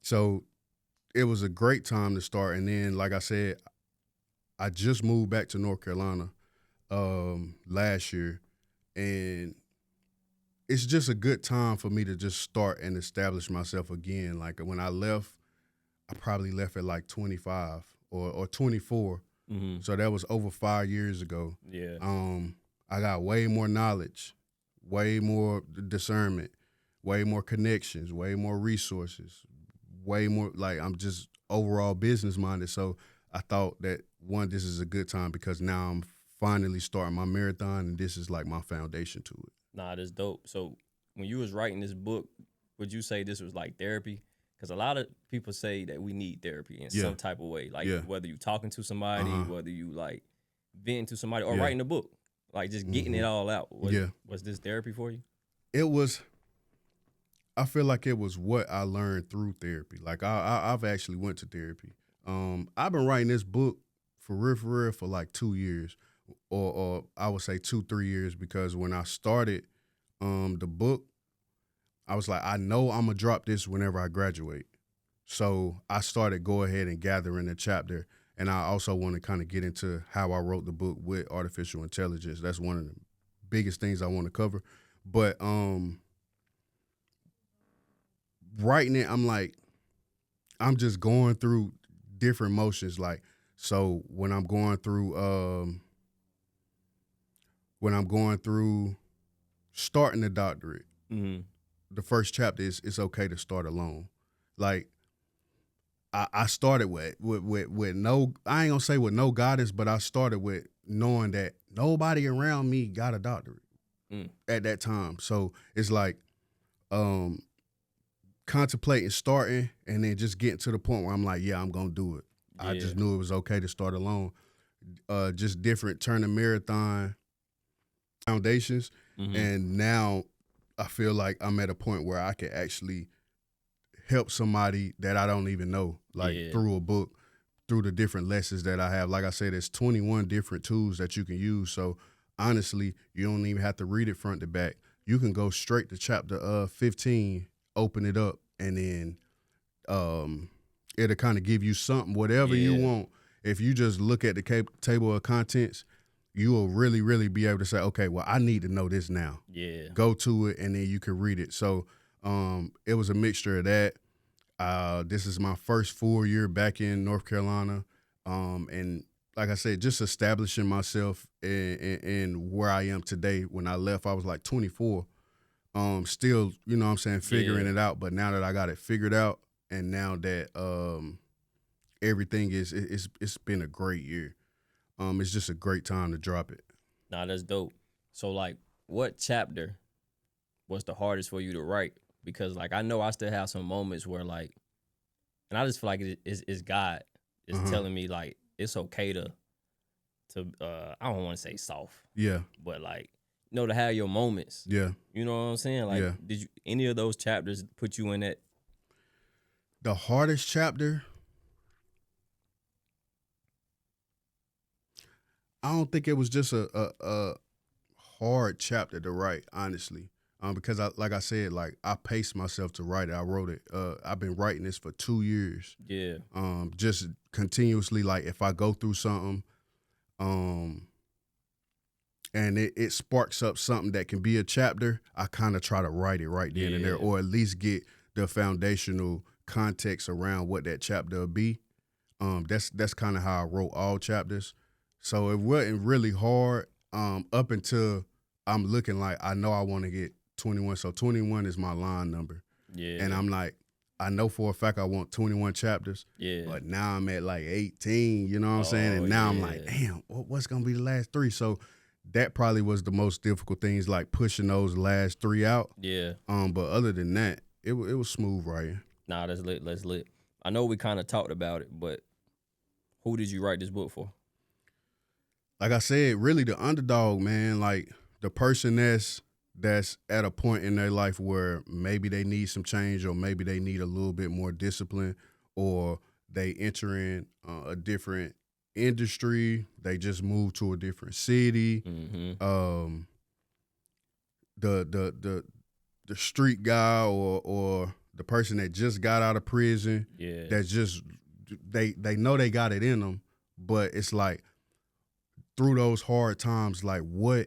So it was a great time to start. And then, like I said, I just moved back to North Carolina last year, and it's just a good time for me to just start and establish myself again. Like, when I left, I probably left at like 25 or 24. So that was over 5 years ago. Yeah. I got way more knowledge, way more discernment, way more connections, way more resources, way more, like, I'm just overall business minded. So I thought that, one, this is a good time because now I'm finally starting my marathon, and this is like my foundation to it. Nah, that's dope. So when you was writing this book, would you say this was like therapy? Because a lot of people say that we need therapy in some type of way, like whether you talking to somebody, whether you like venting to somebody, or writing a book, like just getting it all out. Was this therapy for you? It was. I feel like it was what I learned through therapy. Like I've actually went to therapy. I've been writing this book for real for like 2 years, or I would say 2-3 years, because when I started the book, I was like, I know I'm gonna drop this whenever I graduate. So I started go ahead and gathering a chapter, and I also want to kind of get into how I wrote the book with artificial intelligence. That's one of the biggest things I want to cover. But writing it, I'm just going through different motions. Like, so when I'm going through starting the doctorate, the first chapter is it's okay to start alone. Like, I started with no, I ain't gonna say with no guidance, but I started with knowing that nobody around me got a doctorate at that time. So it's like contemplating starting, and then just getting to the point where I'm like, yeah, I'm gonna do it. Yeah. I just knew it was okay to start alone. Just different turning marathon foundations, and now I feel like I'm at a point where I can actually help somebody that I don't even know, like through a book, through the different lessons that I have. Like I said, there's 21 different tools that you can use. So honestly, you don't even have to read it front to back. You can go straight to chapter 15, open it up, and then it'll kind of give you something, whatever you want. If you just look at the table of contents, you will really, really be able to say, okay, well, I need to know this now. Yeah. Go to it, and then you can read it. So it was a mixture of that. This is my first full year back in North Carolina. And like I said, just establishing myself in where I am today. When I left, I was like 24. Still, you know what I'm saying, figuring it out. But now that I got it figured out, and now that everything it's been a great year. It's just a great time to drop it. Nah, that's dope. So, like, what chapter was the hardest for you to write? Because, like, I know I still have some moments where, like, and I just feel like it's God is telling me, like, it's okay to I don't want to say soft. Yeah. But, like, you know, to have your moments. Yeah. You know what I'm saying? Like, did you any of those chapters put you in that? The hardest chapter? I don't think it was just a hard chapter to write, honestly. Because like I said, like, I paced myself to write it. I wrote it. I've been writing this for 2 years. Yeah. Just continuously, like, if I go through something, and it sparks up something that can be a chapter, I kind of try to write it right then and there, or at least get the foundational context around what that chapter will be. That's kind of how I wrote all chapters. So it wasn't really hard up until I'm looking like I know I want to get 21. So 21 is my line number. Yeah. And I'm like, I know for a fact I want 21 chapters. Yeah. But now I'm at like 18, you know what I'm saying? And now I'm like, damn, what's going to be the last 3? So that probably was the most difficult thing, is like pushing those last 3 out. Yeah. But other than that, it was smooth writing. Nah, that's lit. That's lit. I know we kind of talked about it, but who did you write this book for? Like I said, really the underdog, man. Like, the person that's at a point in their life where maybe they need some change, or maybe they need a little bit more discipline, or they enter in a different industry, they just moved to a different city. Mm-hmm. The street guy or the person that just got out of prison, that just they know they got it in them, but it's like, through those hard times, like, what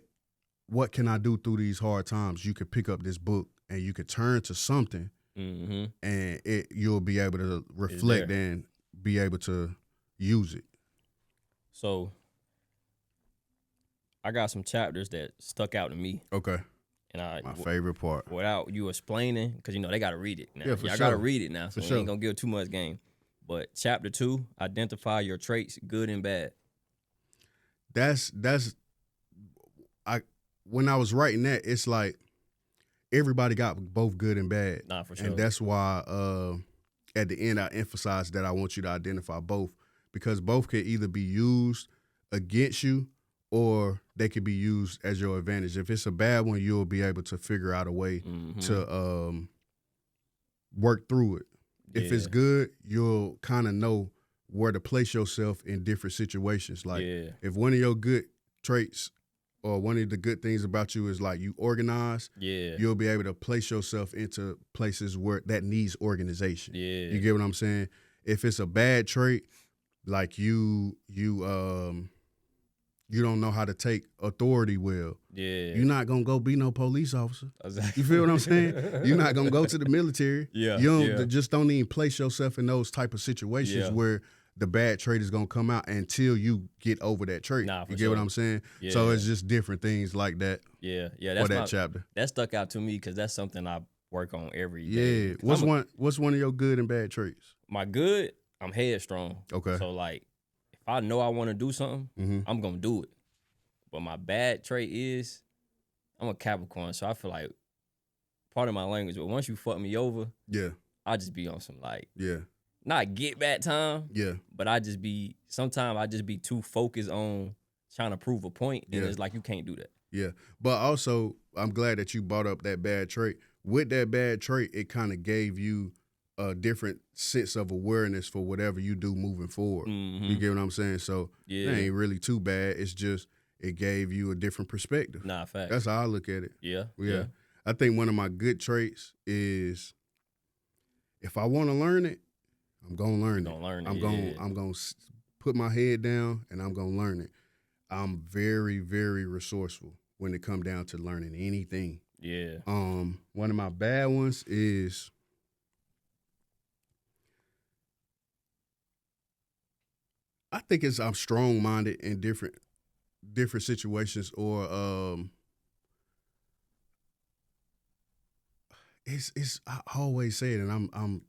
can I do through these hard times? You could pick up this book and you could turn to something, and you'll be able to reflect and be able to use it. So I got some chapters that stuck out to me. Okay. And my favorite part. Without you explaining, because they got to read it now. Yeah, for Y'all sure. got to read it now, so we ain't gonna give too much game. But chapter 2, identify your traits, good and bad. When I was writing that, it's like everybody got both good and bad. Nah, for sure. And that's why at the end I emphasized that I want you to identify both, because both can either be used against you or they could be used as your advantage. If it's a bad one, you'll be able to figure out a way to work through it. If it's good, you'll kind of know where to place yourself in different situations. Like if one of your good traits or one of the good things about you is like you organize, you'll be able to place yourself into places where that needs organization. You get what I'm saying? If it's a bad trait, like you don't know how to take authority well. You're not gonna go be no police officer. Exactly. You feel what I'm saying? You're not gonna go to the military. Just don't even place yourself in those type of situations where the bad trait is gonna come out until you get over that trait. You get what I'm saying? So it's just different things like that. That's for that chapter. That stuck out to me because that's something I work on every day. What's one of your good and bad traits? My good, I'm headstrong. Okay. So like, if I know I want to do something, I'm gonna do it. But my bad trait is I'm a Capricorn, so I feel like part of my language. But once you fuck me over, I just be on some like not get back time. But sometimes I just be too focused on trying to prove a point, and it's like you can't do that. But also I'm glad that you brought up that bad trait. With that bad trait, it kind of gave you a different sense of awareness for whatever you do moving forward. You get what I'm saying? So it ain't really too bad. It's just it gave you a different perspective. Nah, fact. That's how I look at it. Yeah. I think one of my good traits is if I want to learn it, I'm gonna learn it. I'm gonna put my head down and I'm gonna learn it. I'm very, very resourceful when it comes down to learning anything. One of my bad ones is I think I'm strong-minded in different situations, or it's I always say it and I'm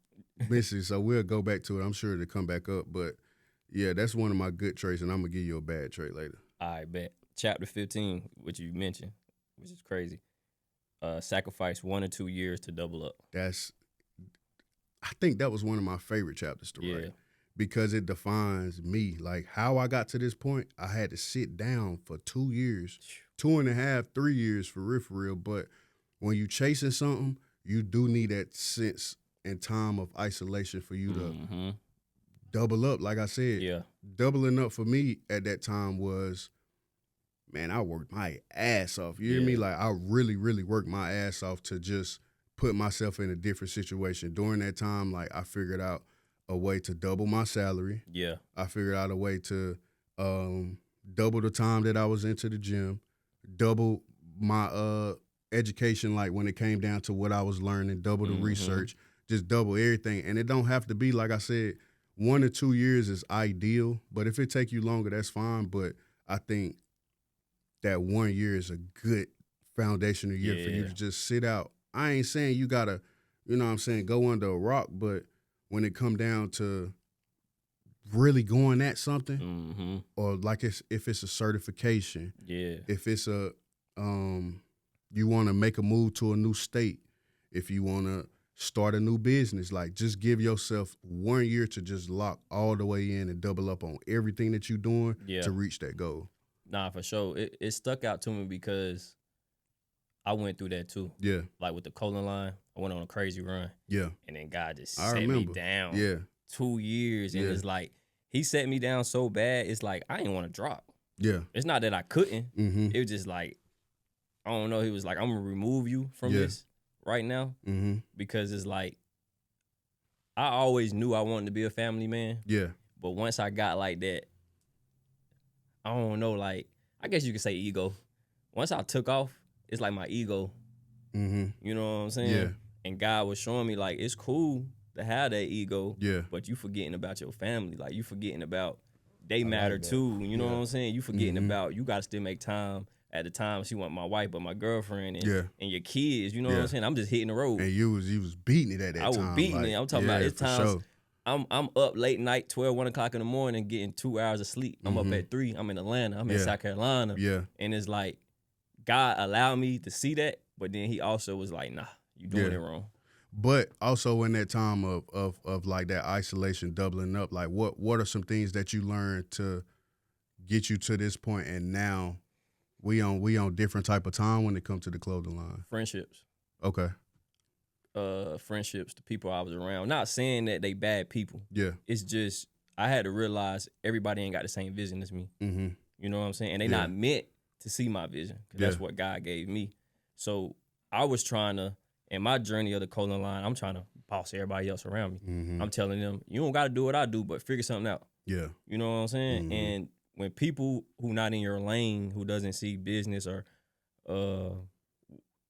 missing, so we'll go back to it. I'm sure it'll come back up, but yeah, that's one of my good traits, and I'm gonna give you a bad trait later. I bet. Chapter 15, which you mentioned, which is crazy. Sacrifice 1 or 2 years to double up. I think that was one of my favorite chapters to write. Because it defines me. Like how I got to this point, I had to sit down for 2 years, 2.5, 3 years for real. But when you chasing something, you do need that sense and time of isolation for you to double up. Like I said, doubling up for me at that time was, man, I worked my ass off. You hear me? Like I really, really worked my ass off to just put myself in a different situation. During that time, like I figured out a way to double my salary. I figured out a way to double the time that I was into the gym, double my education, like when it came down to what I was learning, double the research, just double everything. And it don't have to be, like I said, 1 or 2 years is ideal, but if it take you longer, that's fine. But I think that 1 year is a good foundational year for you to just sit out. I ain't saying you gotta, go under a rock, but when it come down to really going at something, or like if it's a certification, if it's a you want to make a move to a new state, if you want to start a new business, like just give yourself 1 year to just lock all the way in and double up on everything that you're doing to reach that goal. Nah, for sure. It stuck out to me because I went through that too. Like with the colon line, I went on a crazy run. And then God just set me down. 2 years. And it's like, he set me down so bad, it's like, I didn't want to drop. It's not that I couldn't. It was just like, I don't know. He was like, I'm going to remove you from this right now. Because it's like, I always knew I wanted to be a family man. But once I got like that, I don't know, like, I guess you could say ego. Once I took off, it's like my ego. You know what I'm saying? And God was showing me, like, it's cool to have that ego, but you forgetting about your family. Like, you forgetting about they matter too. You know what I'm saying? You forgetting about, you got to still make time at the time she wasn't my wife, but my girlfriend and your kids. You know what I'm saying? I'm just hitting the road. And you was beating it at that time. I was beating it. I'm talking about it's times. Sure. I'm up late night, 12, 1 o'clock in the morning, getting 2 hours of sleep. I'm up at 3. I'm in Atlanta. I'm in South Carolina. Yeah. And it's like God allowed me to see that, but then He also was like, nah, you doing it wrong. But also in that time of like that isolation doubling up, like what are some things that you learned to get you to this point, and now we on different type of time when it comes to the clothing line? Friendships. Okay. Friendships, the people I was around. Not saying that they bad people. Yeah. It's just I had to realize everybody ain't got the same vision as me. Mm-hmm. You know what I'm saying? And they not meant to see my vision, because that's what God gave me. So I was trying to, in my journey of the clothing line, I'm trying to boss everybody else around me. Mm-hmm. I'm telling them, you don't got to do what I do, but figure something out. Yeah. You know what I'm saying? Mm-hmm. And when people who not in your lane, who doesn't see business or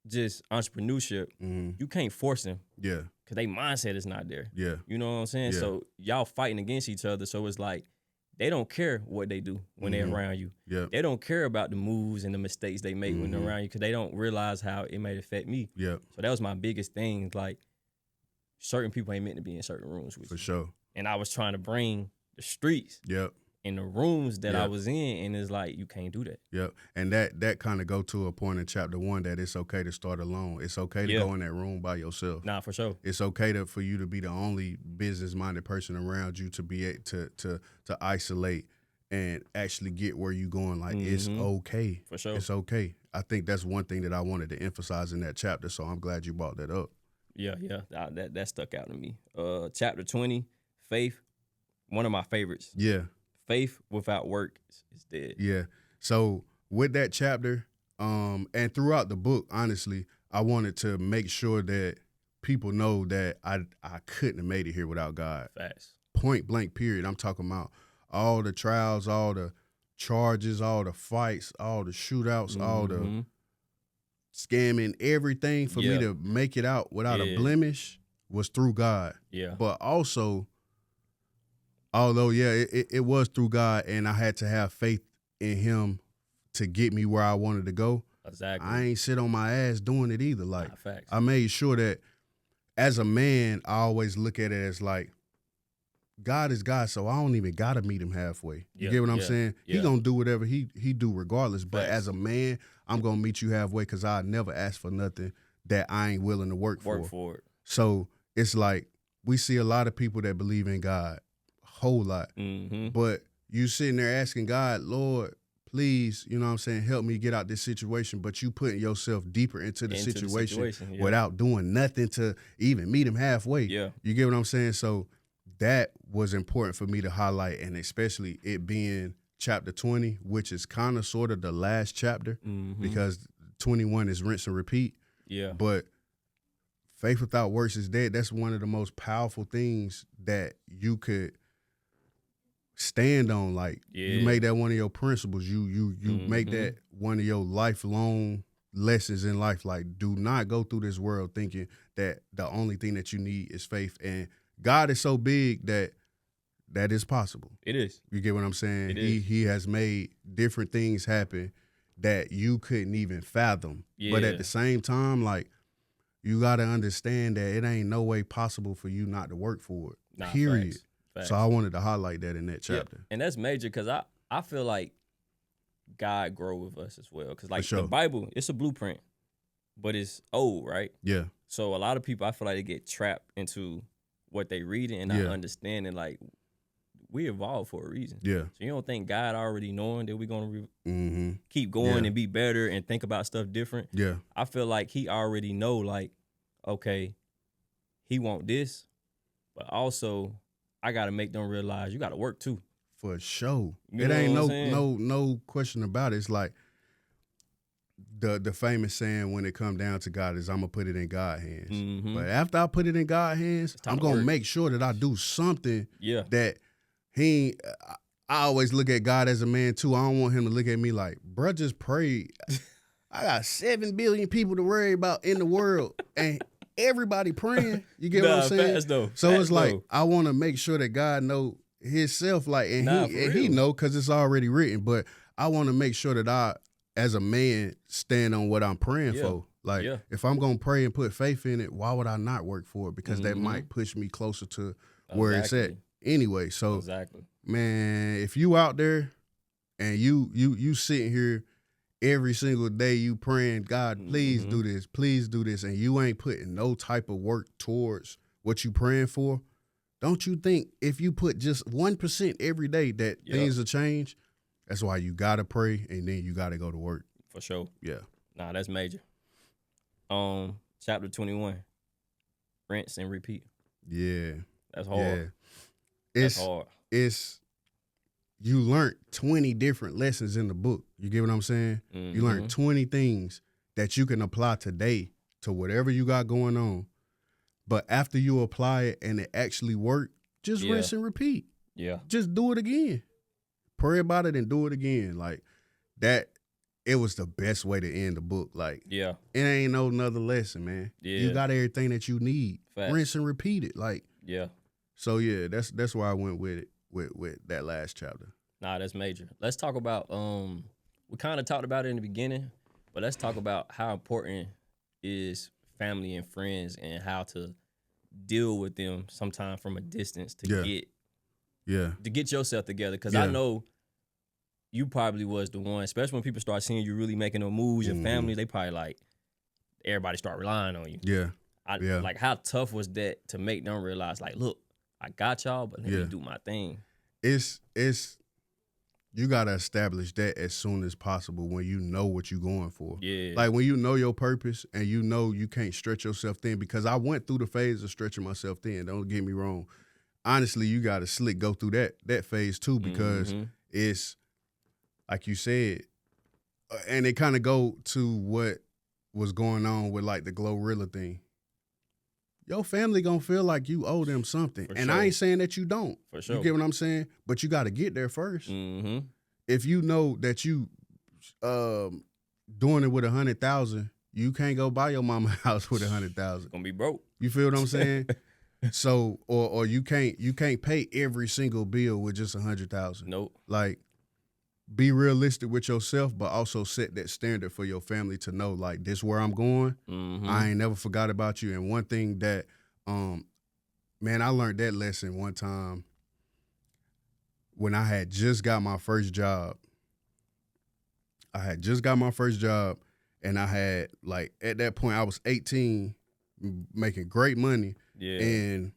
just entrepreneurship, you can't force them. Yeah. Because they mindset is not there. Yeah. You know what I'm saying? Yeah. So y'all fighting against each other. So it's like they don't care what they do when they're around you. Yeah. They don't care about the moves and the mistakes they make when they're around you, because they don't realize how it may affect me. Yeah. So that was my biggest thing. Like, certain people ain't meant to be in certain rooms with you. For sure. And I was trying to bring the streets in the rooms that I was in, and it's like, you can't do that. Yep. And that kind of go to a point in chapter 1 that it's okay to start alone. It's okay to go in that room by yourself. Nah, for sure. It's okay for you to be the only business-minded person around you, to be able to isolate and actually get where you going. Like, it's okay. For sure. It's okay. I think that's one thing that I wanted to emphasize in that chapter, so I'm glad you brought that up. Yeah. That stuck out to me. Chapter 20, faith, one of my favorites. Yeah. Faith without work is dead. Yeah. So with that chapter, and throughout the book, honestly, I wanted to make sure that people know that I couldn't have made it here without God. Facts. Point blank, period. I'm talking about all the trials, all the charges, all the fights, all the shootouts, all the scamming, everything for me to make it out without a blemish was through God. Yeah. But also, although, it was through God, and I had to have faith in Him to get me where I wanted to go. Exactly. I ain't sit on my ass doing it either. Like, facts. I made sure that as a man, I always look at it as like, God is God, so I don't even gotta meet Him halfway. You get what I'm saying? He gonna do whatever he do regardless. But as a man, I'm gonna meet you halfway, because I never ask for nothing that I ain't willing to work for it. So it's like, we see a lot of people that believe in God, whole lot. But you sitting there asking God, Lord, please, you know what I'm saying, help me get out this situation, but you putting yourself deeper into the situation without doing nothing to even meet Him halfway. Yeah. You get what I'm saying? So that was important for me to highlight, and especially it being chapter 20, which is kind of sort of the last chapter, because 21 is rinse and repeat. Yeah. But faith without works is dead. That's one of the most powerful things that you could stand on. Like, you make that one of your principles. You make that one of your lifelong lessons in life. Like, do not go through this world thinking that the only thing that you need is faith. And God is so big that is possible. It is. You get what I'm saying? He has made different things happen that you couldn't even fathom. Yeah. But at the same time, like, you got to understand that it ain't no way possible for you not to work for it. Period. Facts. So I wanted to highlight that in that chapter. Yeah. And that's major, because I feel like God grow with us as well. Because, like, the Bible, it's a blueprint, but it's old, right? Yeah. So a lot of people, I feel like they get trapped into what they reading and not understanding, like, we evolved for a reason. Yeah. So you don't think God already knowing that we're going to keep going and be better and think about stuff different? Yeah. I feel like He already know, like, okay, He want this, but also I got to make them realize you got to work too. For sure. It ain't no question about it. It's like the famous saying when it come down to God is, I'm going to put it in God's hands. But after I put it in God's hands, I'm going to make sure that I do something that I always look at God as a man too. I don't want Him to look at me like, bruh, just pray. I got 7 billion people to worry about in the world, and everybody praying. You get what I'm saying? So it's like, I want to make sure that God know Himself, like, and He know, because it's already written. But I want to make sure that I, as a man, stand on what I'm praying for. Like, if I'm going to pray and put faith in it, why would I not work for it? Because that might push me closer to where it's at anyway. So, man, if you out there and you sitting here every single day, you praying, God, please do this, and you ain't putting no type of work towards what you praying for, don't you think if you put just 1% every day that things will change? That's why you got to pray, and then you got to go to work. For sure. Yeah. Nah, that's major. Chapter 21, rinse and repeat. Yeah. That's hard. Yeah. That's hard. You learned 20 different lessons in the book. You get what I'm saying? You learned 20 things that you can apply today to whatever you got going on. But after you apply it and it actually worked, just rinse and repeat. Yeah. Just do it again. Pray about it and do it again. Like that, it was the best way to end the book. Like, it ain't no another lesson, man. Yeah. You got everything that you need. Facts. Rinse and repeat it. Like, So that's why I went with it with that last chapter. Nah, that's major. Let's talk about we kind of talked about it in the beginning, but let's talk about how important is family and friends and how to deal with them sometime from a distance to get yourself together. Because I know you probably was the one, especially when people start seeing you really making no moves, your family, they probably like, everybody start relying on you. Yeah. Like, how tough was that to make them realize, like, look, I got y'all, but let me do my thing. It's you gotta establish that as soon as possible when you know what you're going for. Yeah. Like when you know your purpose and you know you can't stretch yourself thin, because I went through the phase of stretching myself thin. Don't get me wrong. Honestly, you gotta go through that phase too, because it's like you said, and it kind of go to what was going on with like the Glorilla thing. Your family gonna feel like you owe them something. And I ain't saying that you don't. For sure. You get what I'm saying? But you got to get there first. If you know that you doing it with 100,000, you can't go buy your mama a house with 100,000. Gonna be broke. You feel what I'm saying? So, or you can't pay every single bill with just 100,000. Nope. Like, be realistic with yourself, but also set that standard for your family to know, like, this where I'm going. I ain't never forgot about you. And one thing that, man, I learned that lesson one time when I had just got my first job. And I had, like, at that point, I was 18, making great money. Yeah. And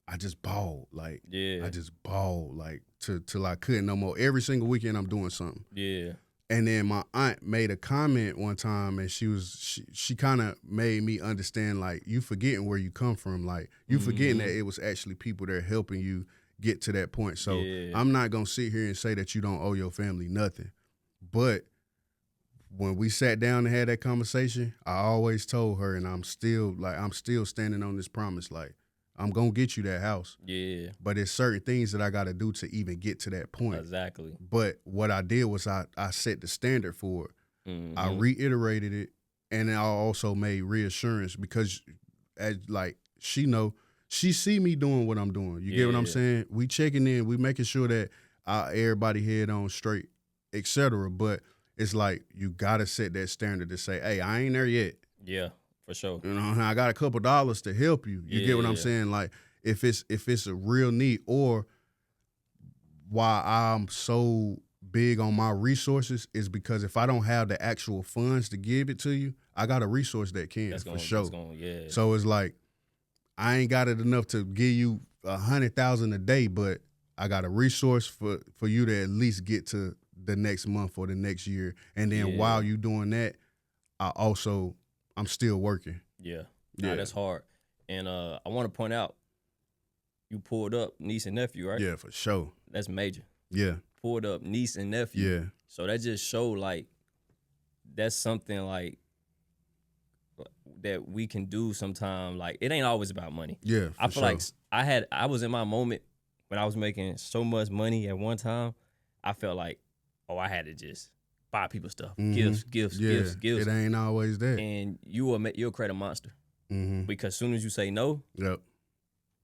I just balled. Like, I just balled, like, till I couldn't no more. Every single weekend I'm doing something. Yeah. And then my aunt made a comment one time, and she kind of made me understand, like, you forgetting where you come from. Like, you forgetting that it was actually people that are helping you get to that point. So I'm not going to sit here and say that you don't owe your family nothing. But when we sat down and had that conversation, I always told her, and I'm still standing on this promise, like, I'm going to get you that house. Yeah. But there's certain things that I got to do to even get to that point. Exactly. But what I did was I set the standard for it. I reiterated it, and I also made reassurance, because as like she see me doing what I'm doing. You get what I'm saying? We checking in, we making sure that everybody head on straight, etc. But it's like you got to set that standard to say, hey, I ain't there yet. Yeah. For sure. You know, I got a couple dollars to help you. You get what I'm saying? Like, if it's a real need, or why I'm so big on my resources is because if I don't have the actual funds to give it to you, I got a resource that can, for sure. So it's like, I ain't got it enough to give you 100,000 a day, but I got a resource for you to at least get to the next month or the next year. And then while you doing that, I'm still working. Yeah. Nah, that's hard. And I want to point out, you pulled up niece and nephew, right? Yeah, for sure. That's major. Yeah. Pulled up niece and nephew. Yeah. So that just showed, like, that's something, like, that we can do sometime. Like, it ain't always about money. Yeah, I feel like I was in my moment when I was making so much money at one time. I felt like, I had to just buy people stuff, gifts. It ain't always that. And you'll create a monster, because as soon as you say no,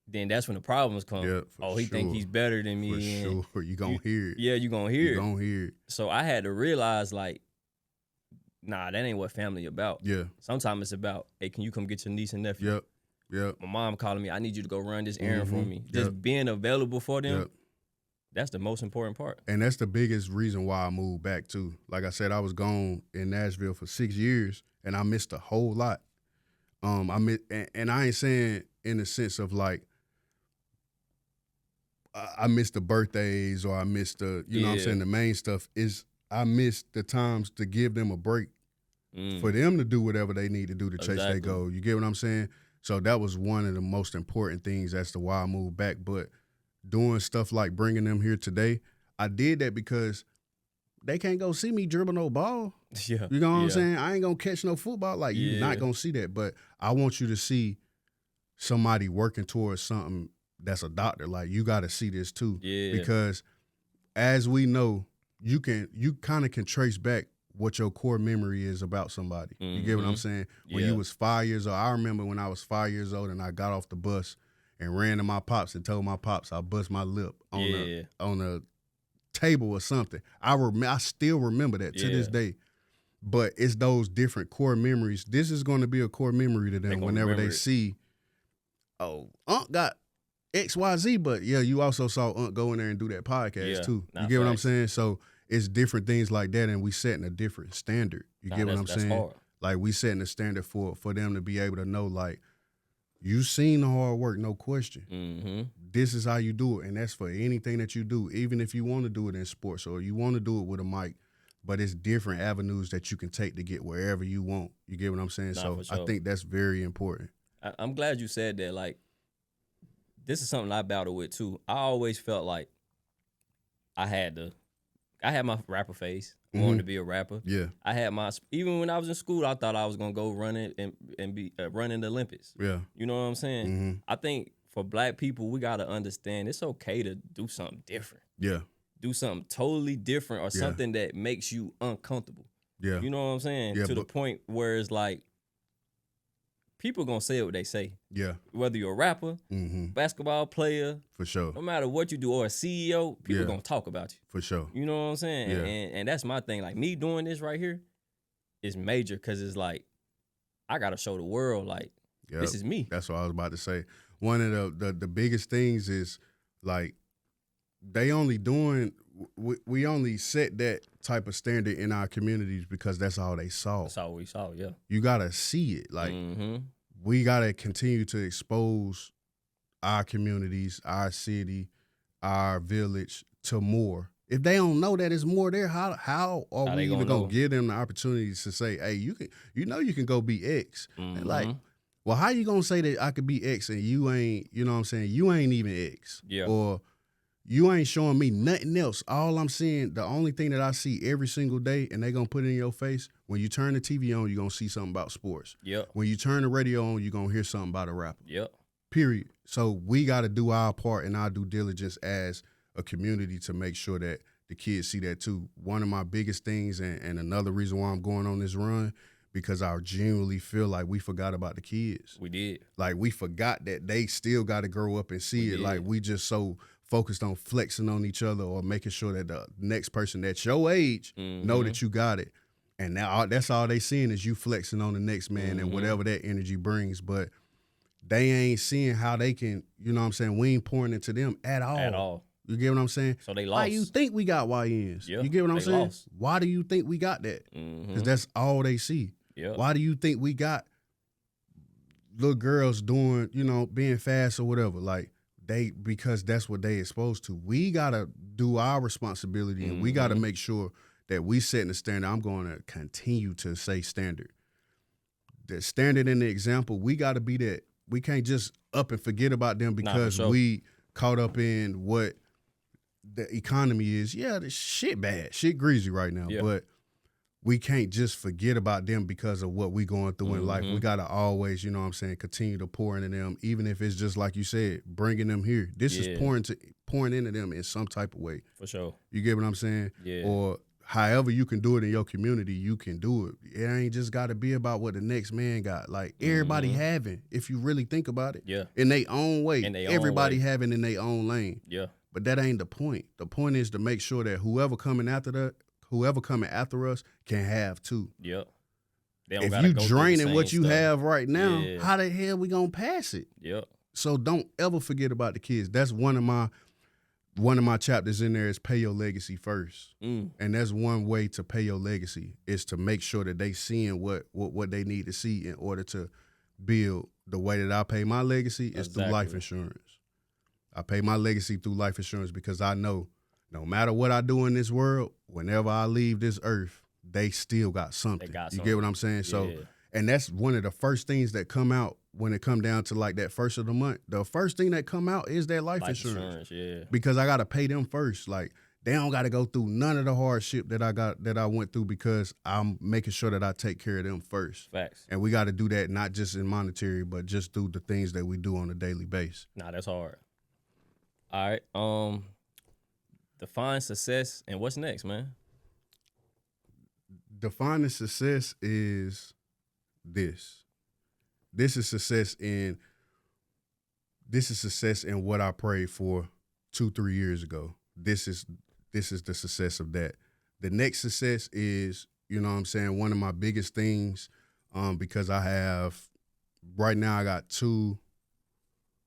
then that's when the problems come. He think he's better than me. For sure, you gonna hear it. Yeah, you gonna hear it. You gonna hear it. So I had to realize, like, nah, that ain't what family about. Yeah. Sometimes it's about, hey, can you come get your niece and nephew? Yep. My mom calling me, I need you to go run this errand for me. Just being available for them, that's the most important part. And that's the biggest reason why I moved back too. Like I said, I was gone in Nashville for 6 years, and I missed a whole lot. And I ain't saying in the sense of like, I missed the birthdays or I missed the, you know what I'm saying, the main stuff is I missed the times to give them a break for them to do whatever they need to do to chase their goal. You get what I'm saying? So that was one of the most important things as to why I moved back. But doing stuff like bringing them here today, I did that because they can't go see me dribble no ball. Yeah. You know what I'm saying? I ain't going to catch no football. Like, you're not going to see that. But I want you to see somebody working towards something that's a doctor. Like, you got to see this too. Yeah. Because as we know, you kind of can trace back what your core memory is about somebody. You get what I'm saying? When you was 5 years old, I remember when I was 5 years old and I got off the bus and ran to my pops and told my pops I bust my lip on a table or something. I still remember that to this day. But it's those different core memories. This is going to be a core memory to them whenever they see, oh, Unc got XYZ, but you also saw Unc go in there and do that podcast too. You get what I'm saying? So it's different things like that, and we setting a different standard. You get what I'm saying? Hard. Like, we setting a standard for them to be able to know, like, you seen the hard work, no question. This is how you do it, and that's for anything that you do, even if you want to do it in sports or you want to do it with a mic. But it's different avenues that you can take to get wherever you want. You get what I'm saying? So I think that's very important. I'm glad you said that. Like, this is something I battle with too. I always felt like I had my rapper face. I wanted to be a rapper. Yeah. I had even when I was in school, I thought I was gonna go running and be running the Olympics. Yeah. You know what I'm saying? I think for Black people, we gotta understand it's okay to do something different. Yeah. Do something totally different or something that makes you uncomfortable. Yeah. You know what I'm saying? Yeah, to the point where it's like, people gonna say what they say. Yeah. Whether you're a rapper, basketball player, for sure, no matter what you do, or a CEO, people gonna talk about you. For sure. You know what I'm saying? Yeah. And that's my thing. Like, me doing this right here is major because it's like, I gotta show the world, like, this is me. That's what I was about to say. One of the biggest things is, like, we only set that type of standard in our communities because that's all they saw. That's all we saw, yeah. You gotta see it. Like, we gotta continue to expose our communities, our city, our village to more. If they don't know that it's more there, how are we even gonna give them the opportunities to say, hey, you can go be X? And like, well, how you gonna say that I could be X and you ain't, you know what I'm saying, you ain't even X? Yeah. Or you ain't showing me nothing else. All I'm seeing, the only thing that I see every single day, and they gonna put it in your face, when you turn the TV on, you're gonna see something about sports. Yep. When you turn the radio on, you're gonna hear something about a rapper. Yep. Period. So we gotta do our part and our due diligence as a community to make sure that the kids see that too. One of my biggest things, and another reason why I'm going on this run, because I genuinely feel like we forgot about the kids. We did. Like, we forgot that they still gotta grow up and see it. Like, we just so focused on flexing on each other or making sure that the next person that's your age know that you got it. And now that's all they seeing is you flexing on the next man and whatever that energy brings. But they ain't seeing how they can, you know what I'm saying, we ain't pouring into them at all. At all. You get what I'm saying? So they lost. Why you think we got YNs? Yeah, you get what I'm saying? Lost. Why do you think we got that? Because that's all they see. Yeah. Why do you think we got little girls doing, being fast or whatever? Like, because that's what they exposed to. We gotta do our responsibility and we gotta make sure that we setting the standard. I'm going to continue to say standard. The standard and the example, we gotta be that. We can't just up and forget about them because we caught up in what the economy is. Yeah, the shit bad, shit greasy right now. Yeah. But we can't just forget about them because of what we going through in life. We got to always, you know what I'm saying, continue to pour into them, even if it's just like you said, bringing them here. This is pouring into them in some type of way. For sure. You get what I'm saying? Yeah. Or however you can do it in your community, you can do it. It ain't just got to be about what the next man got. Like, everybody having, if you really think about it, in their own way. Everybody having in their own lane. Yeah. But that ain't the point. The point is to make sure that whoever coming after whoever coming after us can have too. Yep. If you draining what you have right now, how the hell we gonna pass it? Yep. So don't ever forget about the kids. That's one of my chapters in there is pay your legacy first. And that's one way to pay your legacy is to make sure that they seeing what they need to see in order to build. The way that I pay my legacy is through life insurance. I pay my legacy through life insurance because I know no matter what I do in this world, whenever I leave this earth, they still got something. You get what I'm saying? Yeah. So, and that's one of the first things that come out when it come down to like that first of the month. The first thing that come out is that life insurance. Yeah. Because I got to pay them first. Like they don't got to go through none of the hardship that I went through because I'm making sure that I take care of them first. Facts. And we got to do that not just in monetary, but just through the things that we do on a daily basis. Nah, that's hard. All right. Define success and what's next, man? Defining success is this. This is success in what I prayed for 2-3 years ago. This is the success of that. The next success is, you know what I'm saying, one of my biggest things, because right now I got 2,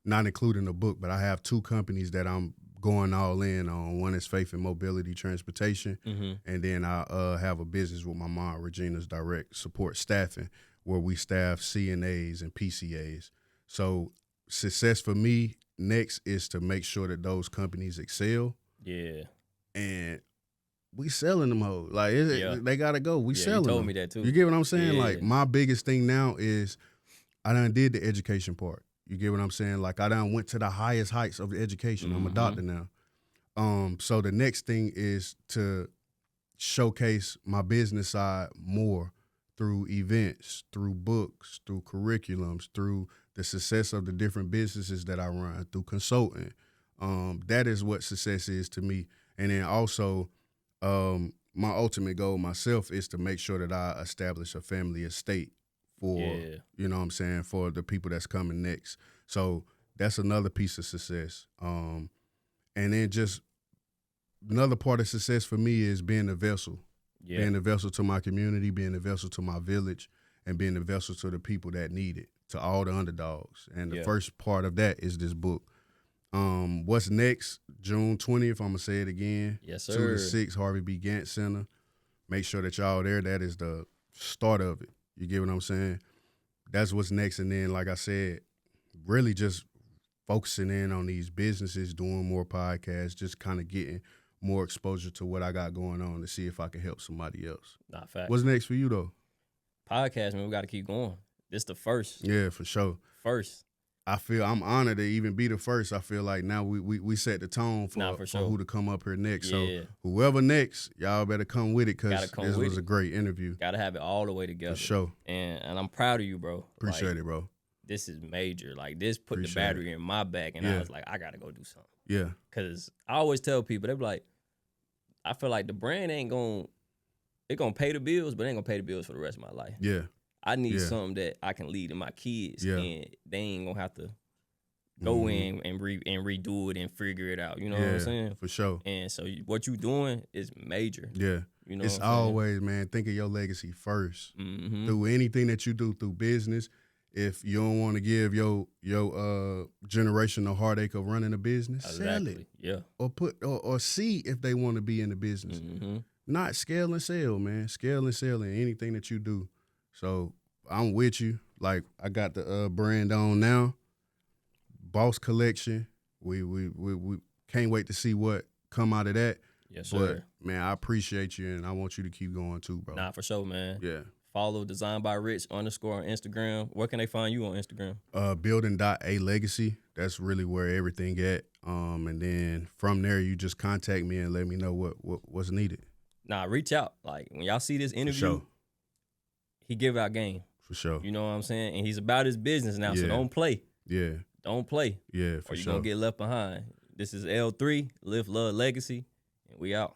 not including the book, but I have 2 companies that I'm going all in on. One is Faith and Mobility Transportation, and then I have a business with my mom, Regina's Direct Support Staffing, where we staff CNAs and PCAs. So success for me next is to make sure that those companies excel. Yeah. And we selling them hoes. Like, they got to go. We selling them. You told me that too. You get what I'm saying? Yeah. Like, my biggest thing now is I done did the education part. You get what I'm saying? Like, I done went to the highest heights of education. I'm a doctor now. So the next thing is to showcase my business side more through events, through books, through curriculums, through the success of the different businesses that I run, through consulting. That is what success is to me. And then also, my ultimate goal myself is to make sure that I establish a family estate for, you know what I'm saying, for the people that's coming next. So that's another piece of success. And then just another part of success for me is being a vessel. Yeah. Being a vessel to my community, being a vessel to my village, and being a vessel to the people that need it, to all the underdogs. And the first part of that is this book. What's next? June 20th, I'm going to say it again. Yes, sir. 2 to 6, Harvey B. Gant Center. Make sure that y'all there. That is the start of it. You get what I'm saying? That's what's next. And then, like I said, really just focusing in on these businesses, doing more podcasts, just kind of getting more exposure to what I got going on to see if I can help somebody else. Nah, fact. What's next for you, though? Podcast, man. We got to keep going. This the first. Yeah, for sure. First. I feel I'm honored to even be the first. I feel like now we set the tone for who to come up here next. Yeah. So whoever next, y'all better come with it because this was a great interview. Got to have it all the way together. For sure. And I'm proud of you, bro. Appreciate it, bro. This is major. Like, this put the battery in my back, and I was like, I got to go do something. Yeah. Because I always tell people, they be like, I feel like the brand ain't going to pay the bills, but it ain't going to pay the bills for the rest of my life. Yeah. I need something that I can lead to my kids, and they ain't going to have to go in and redo it and figure it out. You know what I'm saying? For sure. And so what you doing is major. Yeah. You know it's always, man, think of your legacy first. Through anything that you do, through business. If you don't want to give your generation the heartache of running a business, sell it. Yeah. Or see if they want to be in the business. Not scale and sell, man. Scale and sell in anything that you do. So I'm with you. Like, I got the brand on now. Boss Collection. We can't wait to see what come out of that. Yes, sir. But, man, I appreciate you, and I want you to keep going too, bro. Nah, for sure, man. Yeah. Follow Design by Rich _ on Instagram. Where can they find you on Instagram? Building.a_legacy. That's really where everything at. And then from there, you just contact me and let me know what's needed. Nah, reach out. Like, when y'all see this interview, he give out game. For sure. You know what I'm saying? And he's about his business now, so don't play. Yeah. Don't play. Yeah, for or you're sure. going to get left behind. This is L3, Live, Love, Legacy, and we out.